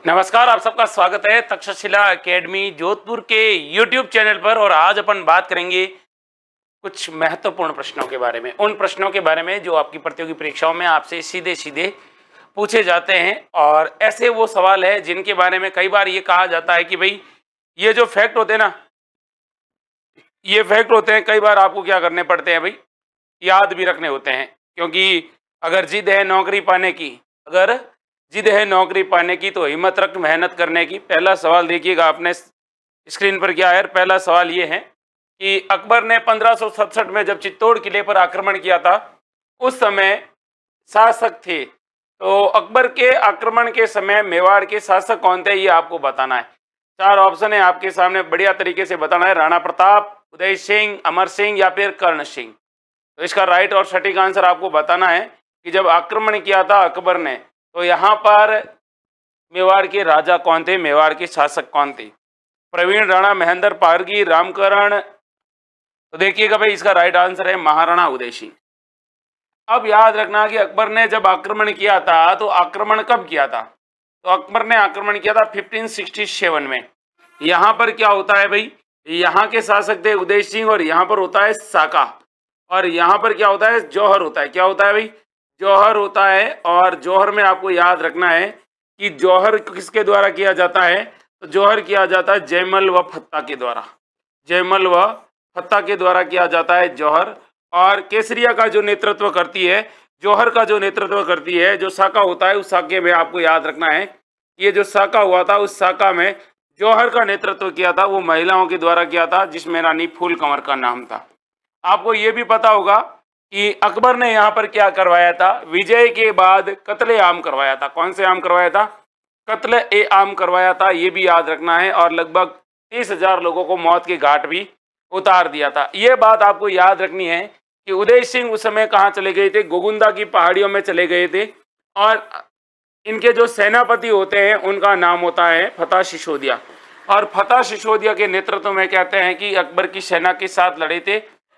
नमस्कार, आप सबका स्वागत है तक्षशिला एकेडमी जोधपुर के YouTube चैनल पर। और आज अपन बात करेंगे कुछ महत्वपूर्ण प्रश्नों के बारे में, उन प्रश्नों के बारे में जो आपकी प्रतियोगी परीक्षाओं में आपसे सीधे सीधे पूछे जाते हैं। और ऐसे वो सवाल है जिनके बारे में कई बार ये कहा जाता है कि भाई ये जो फैक्ट होते हैं ना, ये फैक्ट होते हैं, कई बार आपको क्या करने पड़ते हैं भाई, याद भी रखने होते हैं। क्योंकि अगर जिद है नौकरी पाने की, अगर जिद है नौकरी पाने की तो हिम्मत रख मेहनत करने की। पहला सवाल देखिएगा आपने स्क्रीन पर क्या है। पहला सवाल ये है कि अकबर ने 1567 में जब चित्तौड़ किले पर आक्रमण किया था, उस समय शासक थे। तो अकबर के आक्रमण के समय मेवाड़ के शासक कौन थे, ये आपको बताना है। चार ऑप्शन है आपके सामने, बढ़िया तरीके से बताना है। राणा प्रताप, उदय सिंह, अमर सिंह या फिर कर्ण सिंह। तो इसका राइट और सटीक आंसर आपको बताना है कि जब आक्रमण किया था अकबर ने, तो यहाँ पर मेवाड़ के राजा कौन थे, मेवाड़ के शासक कौन थे। प्रवीण राणा, महेंद्र पारगी, रामकरण। तो देखिएगा भाई, इसका राइट आंसर है महाराणा उदय सिंह। अब याद रखना कि अकबर ने जब आक्रमण किया था तो आक्रमण कब किया था। तो अकबर ने आक्रमण किया था 1567 में। यहाँ पर क्या होता है भाई, यहाँ के शासक थे उदय सिंह और यहाँ पर होता है साका। और यहाँ पर क्या होता है, जौहर होता है। क्या होता है भाई, जौहर होता है। और जौहर में आपको याद रखना है कि जौहर किसके द्वारा किया जाता है। तो जौहर किया जाता है जयमल व फत्ता के द्वारा, जयमल व फत्ता के द्वारा किया जाता है जौहर। और केसरिया का जो नेतृत्व करती है, जौहर का जो नेतृत्व करती है, जो साका होता है, उस साके में आपको याद रखना है, ये जो साका हुआ था उस साका में जौहर का नेतृत्व किया था, वो महिलाओं के द्वारा किया था, जिसमें रानी फूल कंवर का नाम था। आपको ये भी पता होगा कि अकबर ने यहाँ पर क्या करवाया था, विजय के बाद कत्ले आम करवाया था। कौन से आम करवाया था, कत्ल ए आम करवाया था, ये भी याद रखना है। और लगभग 30,000 लोगों को मौत के घाट भी उतार दिया था। ये बात आपको याद रखनी है कि उदय सिंह उस समय कहाँ चले गए थे, गोगुंदा की पहाड़ियों में चले गए थे। और इनके जो सेनापति होते हैं उनका नाम होता है फतेह सिसोदिया। और फतेह सिसोदिया के नेतृत्व में कहते हैं कि अकबर की सेना के साथ लड़े थे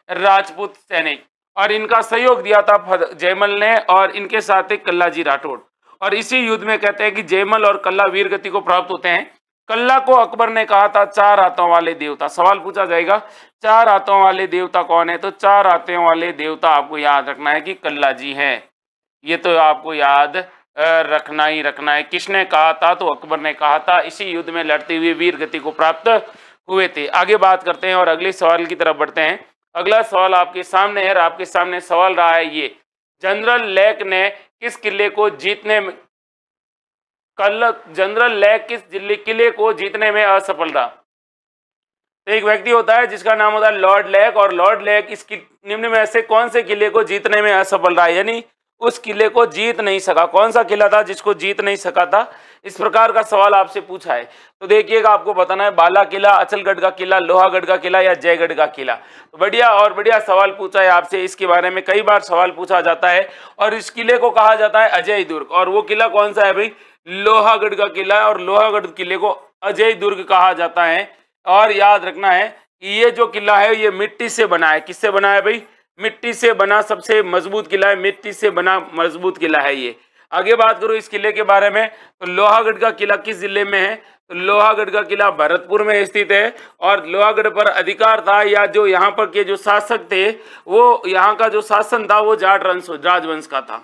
राजपूत सैनिक, और इनका सहयोग दिया था जयमल ने, और इनके साथ थे कल्लाजी राठौड़। और इसी युद्ध में कहते हैं कि जयमल और कल्ला वीर गति को प्राप्त होते हैं। कल्ला को अकबर ने कहा था चार हाथों वाले देवता। सवाल पूछा जाएगा चार हाथों वाले देवता कौन है, तो चार हाथों वाले देवता आपको याद रखना है कि कल्ला जी है। ये तो आपको याद रखना ही रखना है। किसने कहा था, तो अकबर ने कहा था। इसी युद्ध में लड़ते हुए वीर गति को प्राप्त हुए थे। आगे बात करते हैं और अगले सवाल की तरफ बढ़ते हैं। अगला सवाल आपके सामने है, और आपके सामने सवाल रहा है ये, जनरल लेक ने किस किले को जीतने में, जनरल लेक किस किले को जीतने में असफल रहा। तो एक व्यक्ति होता है जिसका नाम होता है लॉर्ड लेक, और लॉर्ड लेक इस निम्न में से कौन से किले को जीतने में असफल रहा, यानी उस किले को जीत नहीं सका। कौन सा किला था जिसको जीत नहीं सका था, इस प्रकार का सवाल आपसे पूछा है। तो देखिएगा, आपको बताना है बाला किला, अचलगढ़ का किला, लोहागढ़ का किला या जयगढ़ का किला। तो बढ़िया और बढ़िया सवाल पूछा है आपसे। इसके बारे में कई बार सवाल पूछा जाता है। और इस किले को कहा जाता है अजय दुर्ग। और वो किला कौन सा है भाई, लोहागढ़ का किला। और लोहागढ़ किले को अजय दुर्ग कहा जाता है। और याद रखना है कि ये जो किला है ये मिट्टी से बना है। किससे बना है भाई, मिट्टी से बना सबसे मजबूत किला है, मिट्टी से बना मजबूत किला है ये। आगे बात करूं इस किले के बारे में, तो लोहागढ़ का किला किस जिले में है, तो लोहागढ़ का किला भरतपुर में स्थित है। और लोहागढ़ पर अधिकार था, या जो यहाँ पर के जो शासक थे, वो यहाँ का जो शासन था वो जाट राजवंश का था।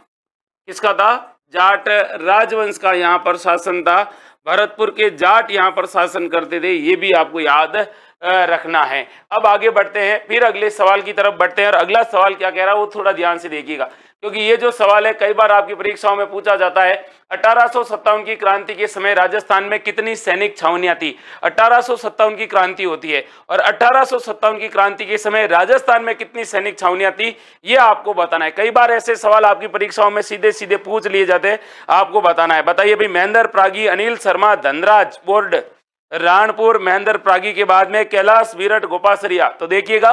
किसका था, जाट राजवंश का यहाँ पर शासन था। भरतपुर के जाट यहाँ पर शासन करते थे, ये भी आपको याद रखना है। अब आगे बढ़ते हैं, फिर अगले सवाल की तरफ बढ़ते हैं। और अगला सवाल क्या कह रहा है वो थोड़ा ध्यान से देखिएगा, क्योंकि ये जो सवाल है कई बार आपकी परीक्षाओं में पूछा जाता है। 1857 की क्रांति के समय राजस्थान में कितनी सैनिक छावनियां थी। 1857 की क्रांति होती है, और 1857 की क्रांति के समय राजस्थान में कितनी सैनिक छावनियां थी, ये आपको बताना है। कई बार ऐसे सवाल आपकी परीक्षाओं में सीधे सीधे पूछ लिए जाते हैं, आपको बताना है। बताइए भाई, महेंद्र प्रागी, अनिल शर्मा, धनराज, बोर्ड, राणपुर, महेंद्र प्रागी के बाद में कैलाश, विरट, गोपासरिया। तो देखिएगा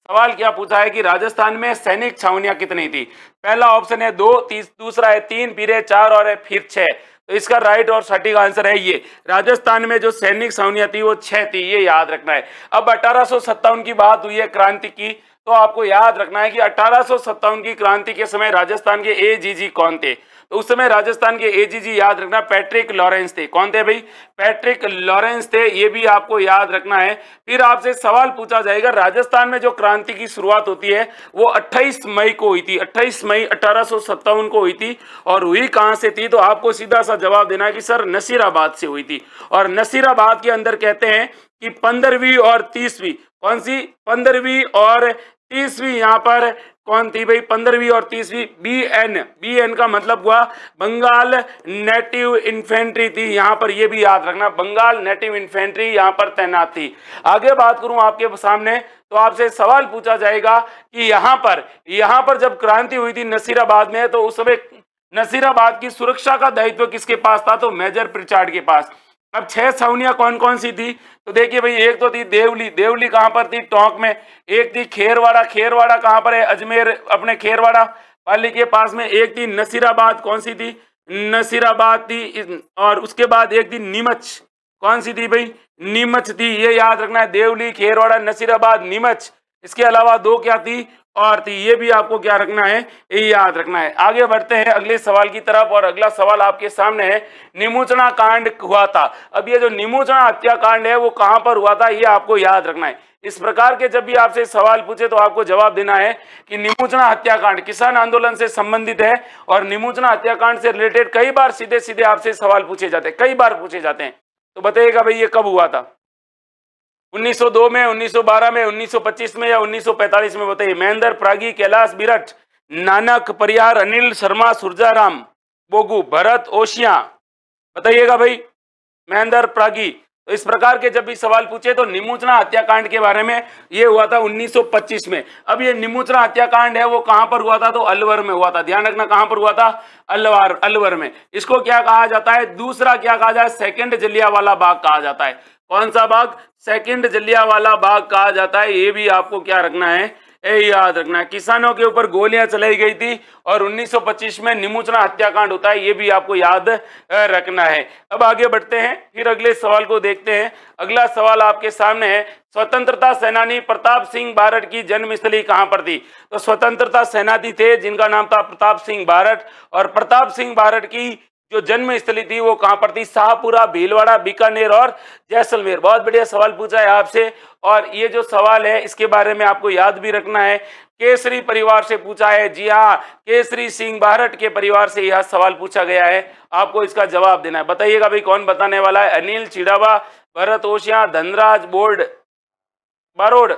सवाल क्या पूछा है कि राजस्थान में सैनिक छावनियां कितनी थी। पहला ऑप्शन है 2, दूसरा है 3, फिर है 4 और है फिर 6। तो इसका राइट और सटीक आंसर है ये, राजस्थान में जो सैनिक छावनियां थी वो 6 थी, ये याद रखना है। अब 1857 की बात हुई है क्रांति की, तो आपको याद रखना है कि 1857 की क्रांति के समय राजस्थान के एजीजी कौन थे। तो उस समय राजस्थान के एजीजी याद रखना पैट्रिक लॉरेंस थे। कौन थे भाई? पैट्रिक लॉरेंस थे, ये भी आपको याद रखना है। फिर आपसे सवाल पूछा जाएगा, राजस्थान में जो क्रांति की शुरुआत होती है वो 28 मई को हुई थी, 28 मई 1857 को हुई थी। और हुई कहां से थी? तो आपको सीधा सा जवाब देना है कि सर नसीराबाद से हुई थी। और नसीराबाद के अंदर कहते हैं कि 15वीं और 30वीं, कौन सी 15वीं और 30वीं यहाँ पर कौन थी भाई? 15वीं और 30वीं बीएन का मतलब हुआ बंगाल नेटिव इन्फेंट्री थी यहाँ पर, ये भी याद रखना, बंगाल नेटिव इन्फेंट्री यहाँ पर तैनात थी। आगे बात करूं आपके सामने तो आपसे सवाल पूछा जाएगा कि यहाँ पर जब क्रांति हुई थी नसीराबाद में, तो उस समय नसीराबाद की सुरक्षा का दायित्व किसके पास था? तो मेजर प्रिचार्ड के पास। अब 6 छावनियां कौन कौन सी थी? तो देखिए भाई, एक तो थी देवली कहां पर थी? टोंक में। एक थी खेरवाड़ा कहां पर है? अजमेर, अपने खेरवाड़ा पाली के पास में। एक थी नसीराबाद, कौन सी थी? नसीराबाद थी। और उसके बाद एक थी नीमच, कौन सी थी भाई? नीमच थी, ये याद रखना है। देवली, खेरवाड़ा, नसीराबाद, नीमच। इसके अलावा 2 क्या थी? और थी, ये भी आपको क्या रखना है? ये याद रखना है। आगे बढ़ते हैं अगले सवाल की तरफ, और अगला सवाल आपके सामने है, निमोचना कांड हुआ था। अब ये जो निमोचना हत्याकांड है वो कहां पर हुआ था, ये आपको याद रखना है। इस प्रकार के जब भी आपसे सवाल पूछे तो आपको जवाब देना है कि निमोचना हत्याकांड किसान आंदोलन से संबंधित है, और निमोचना हत्याकांड से रिलेटेड कई बार सीधे सीधे आपसे सवाल पूछे जाते हैं, कई बार पूछे जाते हैं। तो बताइएगा भाई, ये कब हुआ था? 1902 में, 1912 में, 1925 में, या 1945 में? बताइए। महेंद्र प्रागी, कैलाश बिरट, नानक परियार, अनिल शर्मा, सुरजाराम बोगू, भरत ओशिया। बताइएगा भाई, महेंद्र प्रागी। तो इस प्रकार के जब भी सवाल पूछे तो निमोचना हत्याकांड के बारे में, ये हुआ था 1925 में। अब ये निमोचना हत्याकांड है वो कहां पर हुआ था? तो अलवर में हुआ था। ध्यान रखना, कहां पर हुआ था? अलवर में। इसको क्या कहा जाता है? दूसरा क्या कहा जाए? सेकंड जलियांवाला बाग कहा जाता है। कौन सा बाग? सेकंड जलियांवाला बाग कहा जाता है। ये भी आपको क्या रखना है? याद रखना। किसानों के ऊपर गोलियां चलाई गई थी और 1925 में निमोचना हत्याकांड होता है, ये भी आपको याद रखना है। अब आगे बढ़ते हैं, फिर अगले सवाल को देखते हैं। अगला सवाल आपके सामने है, स्वतंत्रता सेनानी प्रताप सिंह बारट की जन्मस्थली कहां पर थी? तो स्वतंत्रता सेनानी थे जिनका नाम था प्रताप सिंह बारट, और प्रताप सिंह बारट की जो जन्म स्थली थी वो कहां पर थी? शाहपुरा, भीलवाड़ा, बीकानेर और जैसलमेर। बहुत बढ़िया सवाल पूछा है आपसे, और ये जो सवाल है इसके बारे में आपको याद भी रखना है। केसरी परिवार से पूछा है। जी हाँ, केसरी सिंह बारट के परिवार से यह सवाल पूछा गया है। आपको इसका जवाब देना है। बताइएगा भाई, कौन बताने वाला है? अनिल चिड़ावा, भरत ओशिया, धनराज बारोड,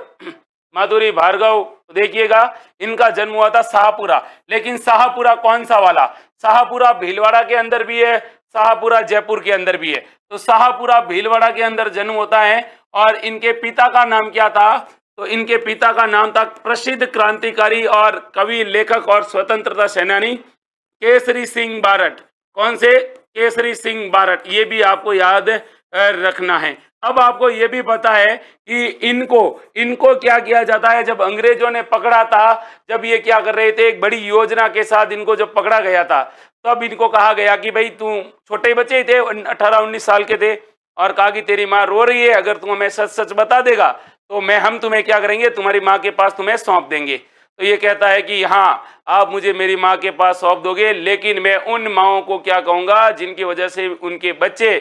माधुरी भार्गव। देखिएगा, इनका जन्म हुआ था शाहपुरा। लेकिन शाहपुरा कौन सा वाला? शाहपुरा भीलवाड़ा के अंदर भी है, शाहपुरा जयपुर के अंदर भी है। तो शाहपुरा भीलवाड़ा के अंदर जन्म होता है। और इनके पिता का नाम क्या था? तो इनके पिता का नाम था प्रसिद्ध क्रांतिकारी और कवि, लेखक और स्वतंत्रता सेनानी केसरी सिंह बारट। कौन से? केसरी सिंह बारट। ये भी आपको याद रखना है। अब आपको ये भी पता है कि इनको क्या किया जाता है? जब अंग्रेजों ने पकड़ा था, जब ये क्या कर रहे थे, एक बड़ी योजना के साथ इनको जब पकड़ा गया था, तब इनको कहा गया कि भाई तू, छोटे बच्चे ही थे, 18-19 साल के थे, और कहा कि तेरी माँ रो रही है, अगर तू हमें सच सच बता देगा तो हम तुम्हें क्या करेंगे, तुम्हारी माँ के पास तुम्हें सौंप देंगे। तो ये कहता है कि हाँ, आप मुझे मेरी माँ के पास सौंप दोगे, लेकिन मैं उन माँओं को क्या कहूँगा जिनकी वजह से उनके बच्चे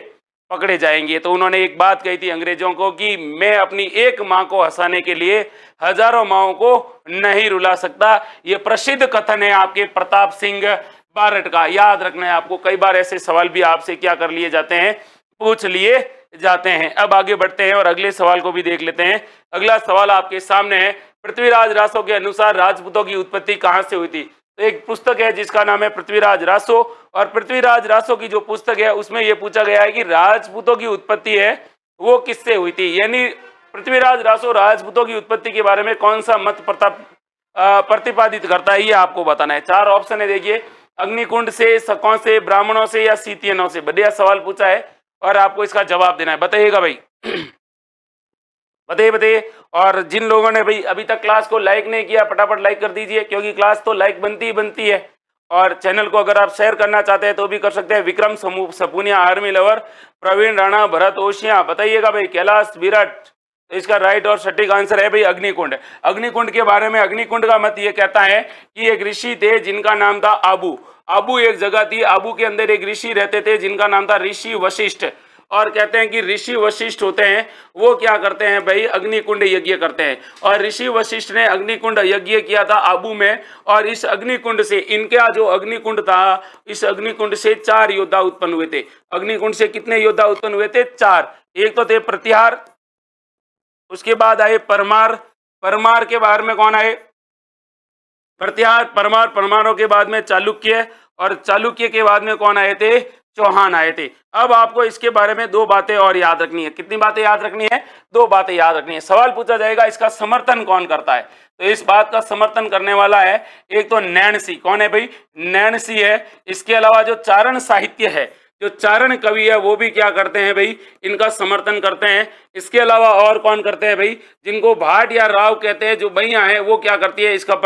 पकड़े जाएंगे। तो उन्होंने एक बात कही थी अंग्रेजों को कि मैं अपनी एक माँ को हंसाने के लिए हजारों माँओं को नहीं रुला सकता। ये प्रसिद्ध कथन है आपके प्रताप सिंह बारट का, याद रखना है आपको। कई बार ऐसे सवाल भी आपसे क्या कर लिए जाते हैं, पूछ लिए जाते हैं। अब आगे बढ़ते हैं और अगले सवाल को भी देख लेते हैं। अगला सवाल आपके सामने है, पृथ्वीराज रासो के अनुसार राजपूतों की उत्पत्ति कहाँ से हुई थी? तो एक पुस्तक है जिसका नाम है पृथ्वीराज रासो, और पृथ्वीराज रासो की जो पुस्तक है उसमें यह पूछा गया है कि राजपूतों की उत्पत्ति है वो किससे हुई थी। यानी पृथ्वीराज रासो राजपूतों की उत्पत्ति के बारे में कौन सा मत प्रतिपादित करता है, ये आपको बताना है। 4 ऑप्शन है, देखिए, अग्निकुंड से, शकों से, ब्राह्मणों से, या सीतियनों से। बढ़िया सवाल पूछा है और आपको इसका जवाब देना है। बताइएगा भाई, बताइए। और जिन लोगों ने भाई अभी तक क्लास को लाइक नहीं किया, फटाफट लाइक कर दीजिए, क्योंकि क्लास तो लाइक बनती ही बनती है। और चैनल को अगर आप शेयर करना चाहते हैं तो भी कर सकते हैं। Vikram Sapuniya, army lover, Praveen Rana, Bharat Oshiya. बताइएगा भाई, कैलाश विराट। तो इसका राइट और सटीक आंसर है भाई अग्निकुंड। अग्निकुंड के बारे में अग्निकुंड का मत ये कहता है कि एक ऋषि थे जिनका नाम था आबू। आबू एक जगह थी, आबू के अंदर एक ऋषि रहते थे जिनका नाम था ऋषि वशिष्ठ। और कहते हैं कि ऋषि वशिष्ठ होते हैं वो क्या करते हैं भाई, अग्निकुंड यज्ञ करते हैं। और ऋषि वशिष्ठ ने अग्निकुंड यज्ञ किया था आबू में। और इस अग्निकुंड से, इनका जो अग्निकुंड था, इस अग्निकुंड से 4 योद्धा उत्पन्न हुए थे। अग्निकुंड से कितने योद्धा उत्पन्न हुए थे? 4। एक तो थे प्रतिहार, उसके बाद आए परमार, परमार के बारे में कौन आए? प्रतिहार, परमार, परमारों के बाद में चालुक्य, और चालुक्य के बाद में कौन आए थे? चौहान आए थे। अब आपको इसके बारे में 2 बातें और याद रखनी है। कितनी बातें याद रखनी है? 2 बातें याद रखनी है। सवाल पूछा जाएगा इसका समर्थन कौन करता है, तो इस बात का समर्थन करने वाला है एक तो नैणसी। कौन है भाई? नैणसी है। इसके अलावा जो चारण साहित्य है, जो चारण कवि है, वो भी क्या करते हैं भाई, इनका समर्थन करते हैं। इसके अलावा और कौन करते हैं भाई? जिनको भाट या राव कहते हैं, जो भैया है, वो क्या करती है, इसका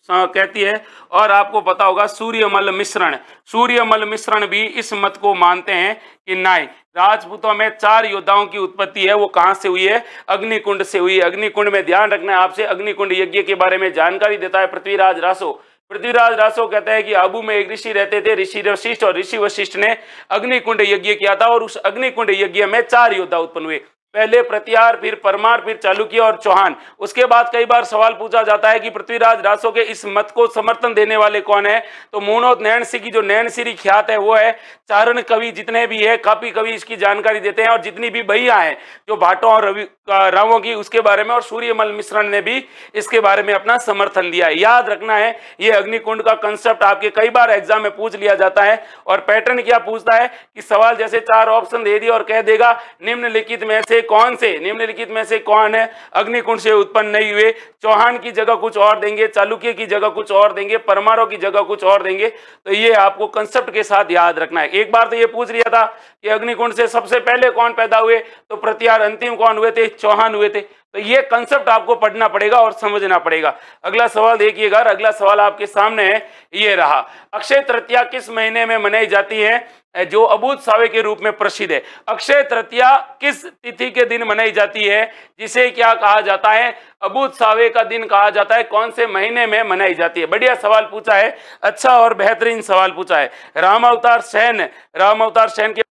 कहती है। और आपको पता होगा सूर्यमल मिश्रण, सूर्यमल मिश्रण भी इस मत को मानते हैं कि नहीं, राजपूतों में 4 योद्धाओं की उत्पत्ति है, वो कहां से हुई है? अग्निकुंड से हुई। अग्निकुंड में ध्यान रखना है आपसे, अग्निकुंड यज्ञ के बारे में जानकारी देता है पृथ्वीराज रासो। पृथ्वीराज रासो कहते हैं कि आबू में एक ऋषि रहते थे, ऋषि वशिष्ठ, और ऋषि वशिष्ठ ने अग्निकुंड यज्ञ किया था। और उस अग्निकुंड यज्ञ में 4 योद्धा उत्पन्न हुए, पहले प्रतिहार, फिर परमार, फिर चालुक्य और चौहान। उसके बाद कई बार सवाल पूछा जाता है कि पृथ्वीराज रासो के इस मत को समर्थन देने वाले कौन है, तो मोनोद नैणसी की जो नैणसी ख्यात है वो है। चारण कवि जितने भी है, काफी कवि इसकी जानकारी देते हैं। और जितनी भी बहिया है जो भाटों और रावों की, उसके बारे में, और सूर्यमल मिश्रण ने भी इसके बारे में अपना समर्थन दिया है। याद रखना है, ये अग्निकुंड का कंसेप्ट आपके कई बार एग्जाम में पूछ लिया जाता है। और पैटर्न क्या पूछता है कि सवाल जैसे 4 ऑप्शन दे दिया और कह देगा निम्नलिखित में से कौन से, निम्नलिखित में से कौन है अग्निकुंड से उत्पन्न नहीं हुए। चौहान की जगह कुछ और देंगे, चालुक्य की जगह कुछ और देंगे, परमारों की जगह कुछ और देंगे। तो ये आपको कंसेप्ट के साथ याद रखना है। एक बार तो ये पूछ लिया था कि अग्निकुंड से सबसे पहले कौन पैदा हुए, तो प्रतिहार। अंतिम कौन हुए थे? चौहान हुए थे। तो ये कंसेप्ट आपको पढ़ना पड़ेगा और समझना पड़ेगा। अगला सवाल देखिएगा, अगला सवाल आपके सामने है, ये रहा। अक्षय तृतीया किस महीने में मनाई जाती है, जो अबूझ सावे के रूप में प्रसिद्ध है? अक्षय तृतीया किस तिथि के दिन मनाई जाती है, जिसे क्या कहा जाता है? अबूझ सावे का दिन कहा जाता है। कौन से महीने में मनाई जाती है? बढ़िया सवाल पूछा है, अच्छा और बेहतरीन सवाल पूछा है। राम अवतार सेन, राम अवतार सेन के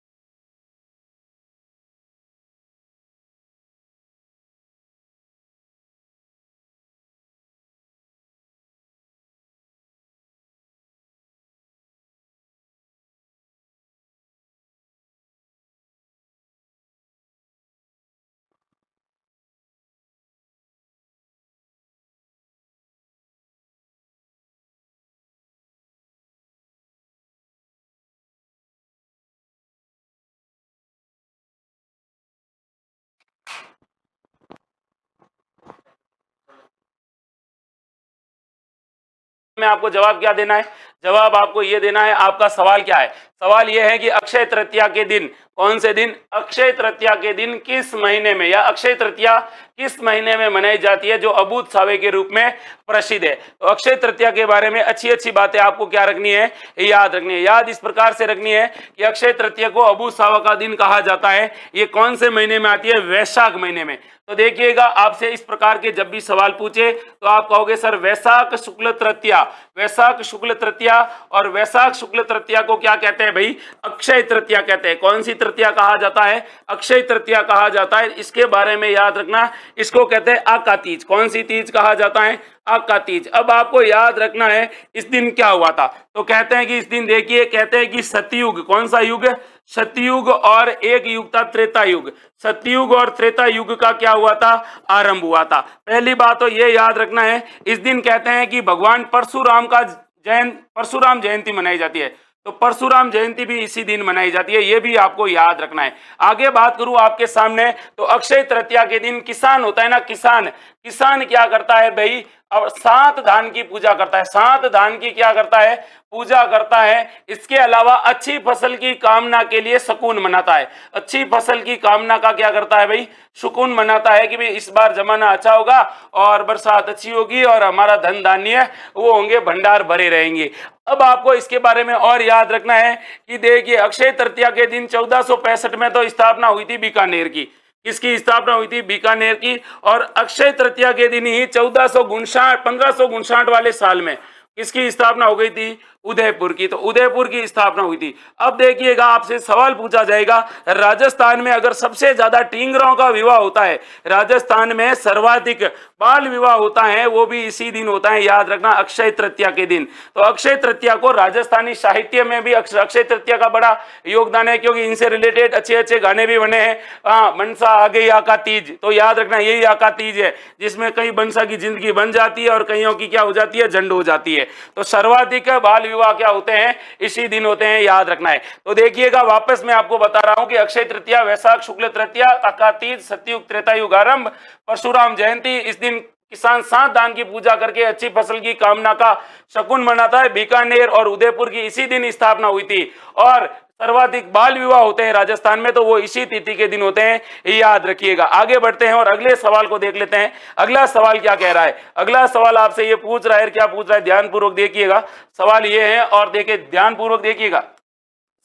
में आपको जवाब क्या देना है? जवाब आपको ये देना है, आपका सवाल क्या है? सवाल ये है कि अक्षय तृतीया के दिन, कौन से दिन? अक्षय तृतीया के दिन किस महीने में, या अक्षय तृतीया किस महीने में मनाई जाती है, जो अबूझ सावे के रूप में प्रसिद्ध है? तो अक्षय तृतीया के बारे में अच्छी अच्छी बातें आपको क्या रखनी है, याद रखनी है। याद इस प्रकार से रखनी है कि अक्षय तृतीया को अबूझ सावा का दिन कहा जाता है। ये कौन से महीने में आती है? वैशाख महीने में। तो देखिएगा, आपसे इस प्रकार के जब भी सवाल पूछे तो आप कहोगे सर वैशाख शुक्ल तृतीया, वैशाख शुक्ल तृतीया। और वैशाख शुक्ल तृतीया को क्या कहते हैं भाई? अक्षय तृतीया कहते हैं। कौन सी तृतीया कहा जाता है? अक्षय तृतीया कहा जाता है। इसके बारे में याद रखना, इसको कहते हैं आका तीज। कौन सी तीज कहा जाता है? आका तीज। अब आपको याद रखना है इस दिन क्या हुआ था। तो कहते हैं कि इस दिन देखिए, कहते हैं कि सतयुग, कौन सा युग? सतयुग। और एक युग था त्रेता युग। सतयुग और त्रेता युग का क्या हुआ था? आरंभ हुआ था। पहली बात तो ये याद रखना है, इस दिन कहते हैं कि भगवान परशुराम का परशुराम जयंती मनाई जाती है। तो परशुराम जयंती भी इसी दिन मनाई जाती है, ये भी आपको याद रखना है। आगे बात करूं आपके सामने, तो अक्षय तृतीया के दिन किसान होता है ना, किसान, किसान क्या करता है भाई? अब 7 धान की पूजा करता है। 7 धान की क्या करता है? पूजा करता है। इसके अलावा अच्छी फसल की कामना के लिए शकुन मनाता है। अच्छी फसल की कामना का क्या करता है भाई? शकुन मनाता है कि भाई इस बार जमाना अच्छा होगा और बरसात अच्छी होगी और हमारा धन धान्य वो होंगे, भंडार भरे रहेंगे। अब आपको इसके बारे में और याद रखना है कि देखिए, अक्षय तृतीया के दिन 1465 में तो स्थापना हुई थी बीकानेर की। किसकी स्थापना हुई थी? बीकानेर की। और अक्षय तृतीया के दिन ही 1559 वाले साल में किसकी स्थापना हो गई थी? उदयपुर की। तो उदयपुर की स्थापना हुई थी। अब देखिएगा, आपसे सवाल पूछा जाएगा, राजस्थान में अगर सबसे ज्यादा टींगरों का विवाह होता है, राजस्थान में सर्वाधिक बाल विवाह होता है, वो भी इसी दिन होता है, याद रखना, अक्षय तृतीया के दिन। तो अक्षय तृतीया को राजस्थानी साहित्य में भी अक्षय तृतीया का बड़ा योगदान है, क्योंकि इनसे रिलेटेड अच्छे अच्छे गाने भी बने हैं। मनसा आ गई आका तीज, तो याद रखना यही आका तीज है जिसमें कई मनसा की जिंदगी बन जाती है और कईयों की क्या हो जाती है? झंड हो जाती है। तो सर्वाधिक बाल विवाह क्या होते हैं? इसी दिन होते हैं, याद रखना है। तो देखिएगा, वापस मैं आपको बता रहा हूं कि अक्षय तृतीया, वैशाख शुक्ल तृतीया, आका तीज, सतयुग त्रेतायुग आरंभ, परशुराम जयंती, इस दिन किसान सात दान की पूजा करके अच्छी फसल की कामना का शकुन मनाता है। बीकानेर और उदयपुर की इसी दिन स्थापना हुई थी। और सर्वाधिक बाल विवाह होते हैं राजस्थान में, तो वो इसी तिथि के दिन होते हैं, याद रखिएगा। आगे बढ़ते हैं और अगले सवाल को देख लेते हैं। अगला सवाल क्या कह रहा है? अगला सवाल आपसे ये पूछ रहा है, क्या पूछ रहा है? ध्यानपूर्वक देखिएगा, सवाल ये है, और देखिए ध्यानपूर्वक देखिएगा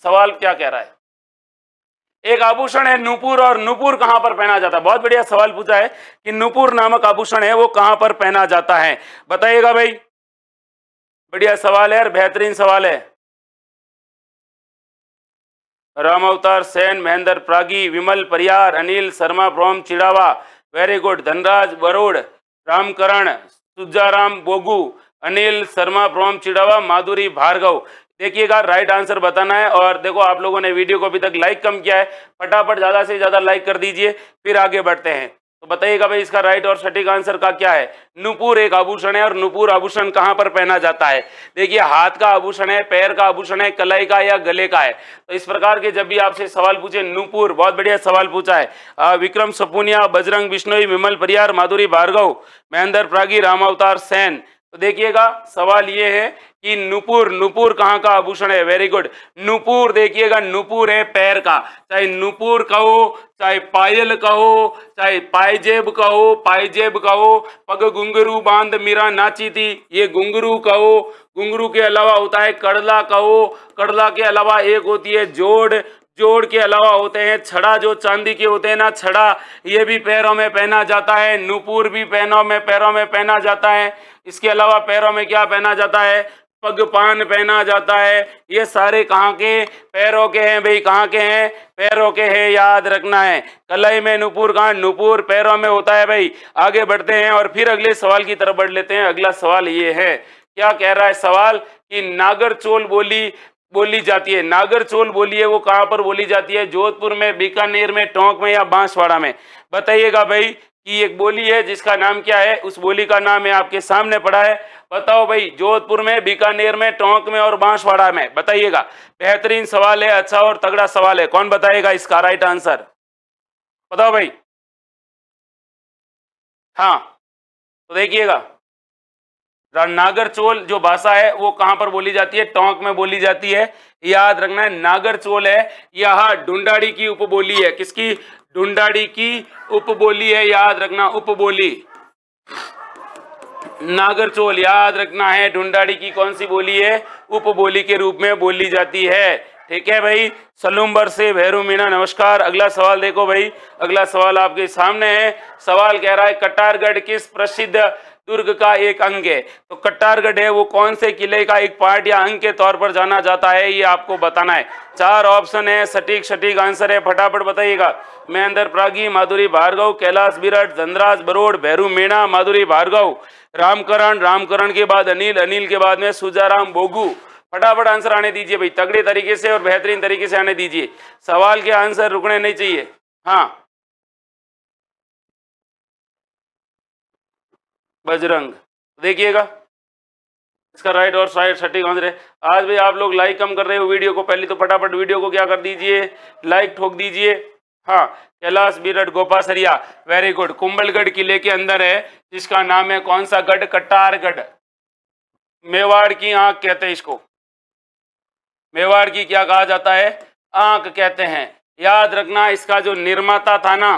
सवाल क्या कह रहा है। एक आभूषण है नूपुर, और नूपुर कहां पर पहना जाता है? बहुत बढ़िया सवाल पूछा है कि नूपुर नामक आभूषण है, वो कहां पर पहना जाता है, बताइएगा भाई। बढ़िया सवाल है और बेहतरीन सवाल है। राम अवतार Sen, Mahendra Pragi, Vimal Pariyar, Anil Sharma from Chirawa, very good. Dhanraj Barod, Ramkaran, Sujaram Bogu, Anil Sharma from Chirawa, Madhuri Bhargav. देखिएगा, राइट आंसर बताना है। और देखो, आप लोगों ने वीडियो को अभी तक लाइक कम किया है, फटाफट ज्यादा से ज्यादा लाइक कर दीजिए, फिर आगे बढ़ते हैं। तो बताइएगा भाई, इसका राइट और सटीक आंसर का क्या है? नूपुर एक आभूषण है, और नूपुर आभूषण कहां पर पहना जाता है? देखिए, हाथ का आभूषण है, पैर का आभूषण है, कलाई का या गले का है। तो इस प्रकार के जब भी आपसे सवाल पूछे, नूपुर, बहुत बढ़िया सवाल पूछा है। विक्रम सपुनिया, बजरंग बिश्नोई, विमल परियार, माधुरी भार्गव, महेंद्र प्रागी, राम अवतार सेन। तो देखिएगा, सवाल ये है कि नूपुर, नूपुर कहाँ का आभूषण है? Very good. नूपुर देखिएगा, नूपुर है पैर का, चाहे नूपुर कहो, चाहे पायल कहो, चाहे पायजेब कहो, पायजेब कहो, पग घुंघरू बांध मीरा नाची थी, ये घुंघरू कहो। घुंघरू के अलावा होता है कड़ला कहो, कड़ला के अलावा एक होती है जोड़, जोड़ के अलावा होते हैं छड़ा, जो चांदी के होते हैं ना, छड़ा, ये भी पैरों में पहना जाता है। नूपुर भी पैरों में पहना जाता है। इसके अलावा पैरों में क्या पहना जाता है? पगपान पहना जाता है। ये सारे कहाँ के? पैरों के हैं भाई, कहाँ के हैं? पैरों के हैं, याद रखना है। कलाई में नूपुर कहाँ? नूपुर पैरों में होता है भाई। आगे बढ़ते हैं और फिर अगले सवाल की तरफ बढ़ लेते हैं। अगला सवाल ये है, क्या कह रहा है सवाल कि नागरचोल बोली जाती है। नागरचोल बोली है, वो कहाँ पर बोली जाती है? जोधपुर में, बीकानेर में, टोंक में या बांसवाड़ा में? बताइएगा भाई कि एक बोली है जिसका नाम क्या है, उस बोली का नाम है आपके सामने पड़ा है। बताओ भाई, जोधपुर में, बीकानेर में, टोंक में और बांसवाड़ा में? बताइएगा। बेहतरीन सवाल है, अच्छा और तगड़ा सवाल है। कौन बताएगा इसका राइट आंसर? बताओ भाई। हाँ, तो देखिएगा, नागरचोल जो भाषा है वो कहां पर बोली जाती है? टोंक में बोली जाती है, याद रखना है। नागरचोल है, यह ढूंढाड़ी की उपबोली है। किसकी? ढूंढाड़ी की उपबोली है, याद रखना, उपबोली। नागरचोल याद रखना है, ढूंढाड़ी की कौन सी बोली है? उपबोली के रूप में बोली जाती है। ठीक है भाई। सलूम्बर से भैरू मीणा, नमस्कार। अगला सवाल देखो भाई, अगला सवाल आपके सामने है। सवाल कह रहा है, कटारगढ़ किस प्रसिद्ध दुर्ग का एक अंग है? तो कटारगढ़ है वो कौन से किले का एक पार्ट या अंग के तौर पर जाना जाता है, ये आपको बताना है। 4 ऑप्शन है, सटीक आंसर है, फटाफट बताइएगा। महेंद्र प्रागी, माधुरी भार्गव, कैलाश विराट, धनराज बरोड़, भैरू मीणा, माधुरी भार्गव, रामकरण के बाद अनिल, अनिल के बाद में सुजाराम बोगू। फटाफट आंसर आने दीजिए भाई, तगड़े तरीके से और बेहतरीन तरीके से आने दीजिए। सवाल के आंसर रुकने नहीं चाहिए। हाँ, बजरंग। देखिएगा, इसका राइट और सटीक आंसर है। आज भी आप लोग लाइक कम कर रहे हो वीडियो को, पहले तो फटाफट वीडियो को क्या कर दीजिए, लाइक ठोक दीजिए। हाँ, कैलाश विराट गोपासरिया, वेरी गुड। कुंभलगढ़ किले के अंदर है, जिसका नाम है कौन सा गढ़? कटारगढ़। मेवाड़ की आंख कहते हैं इसको, मेवाड़ की क्या कहा जाता है? आंख कहते हैं। याद रखना, इसका जो निर्माता था ना,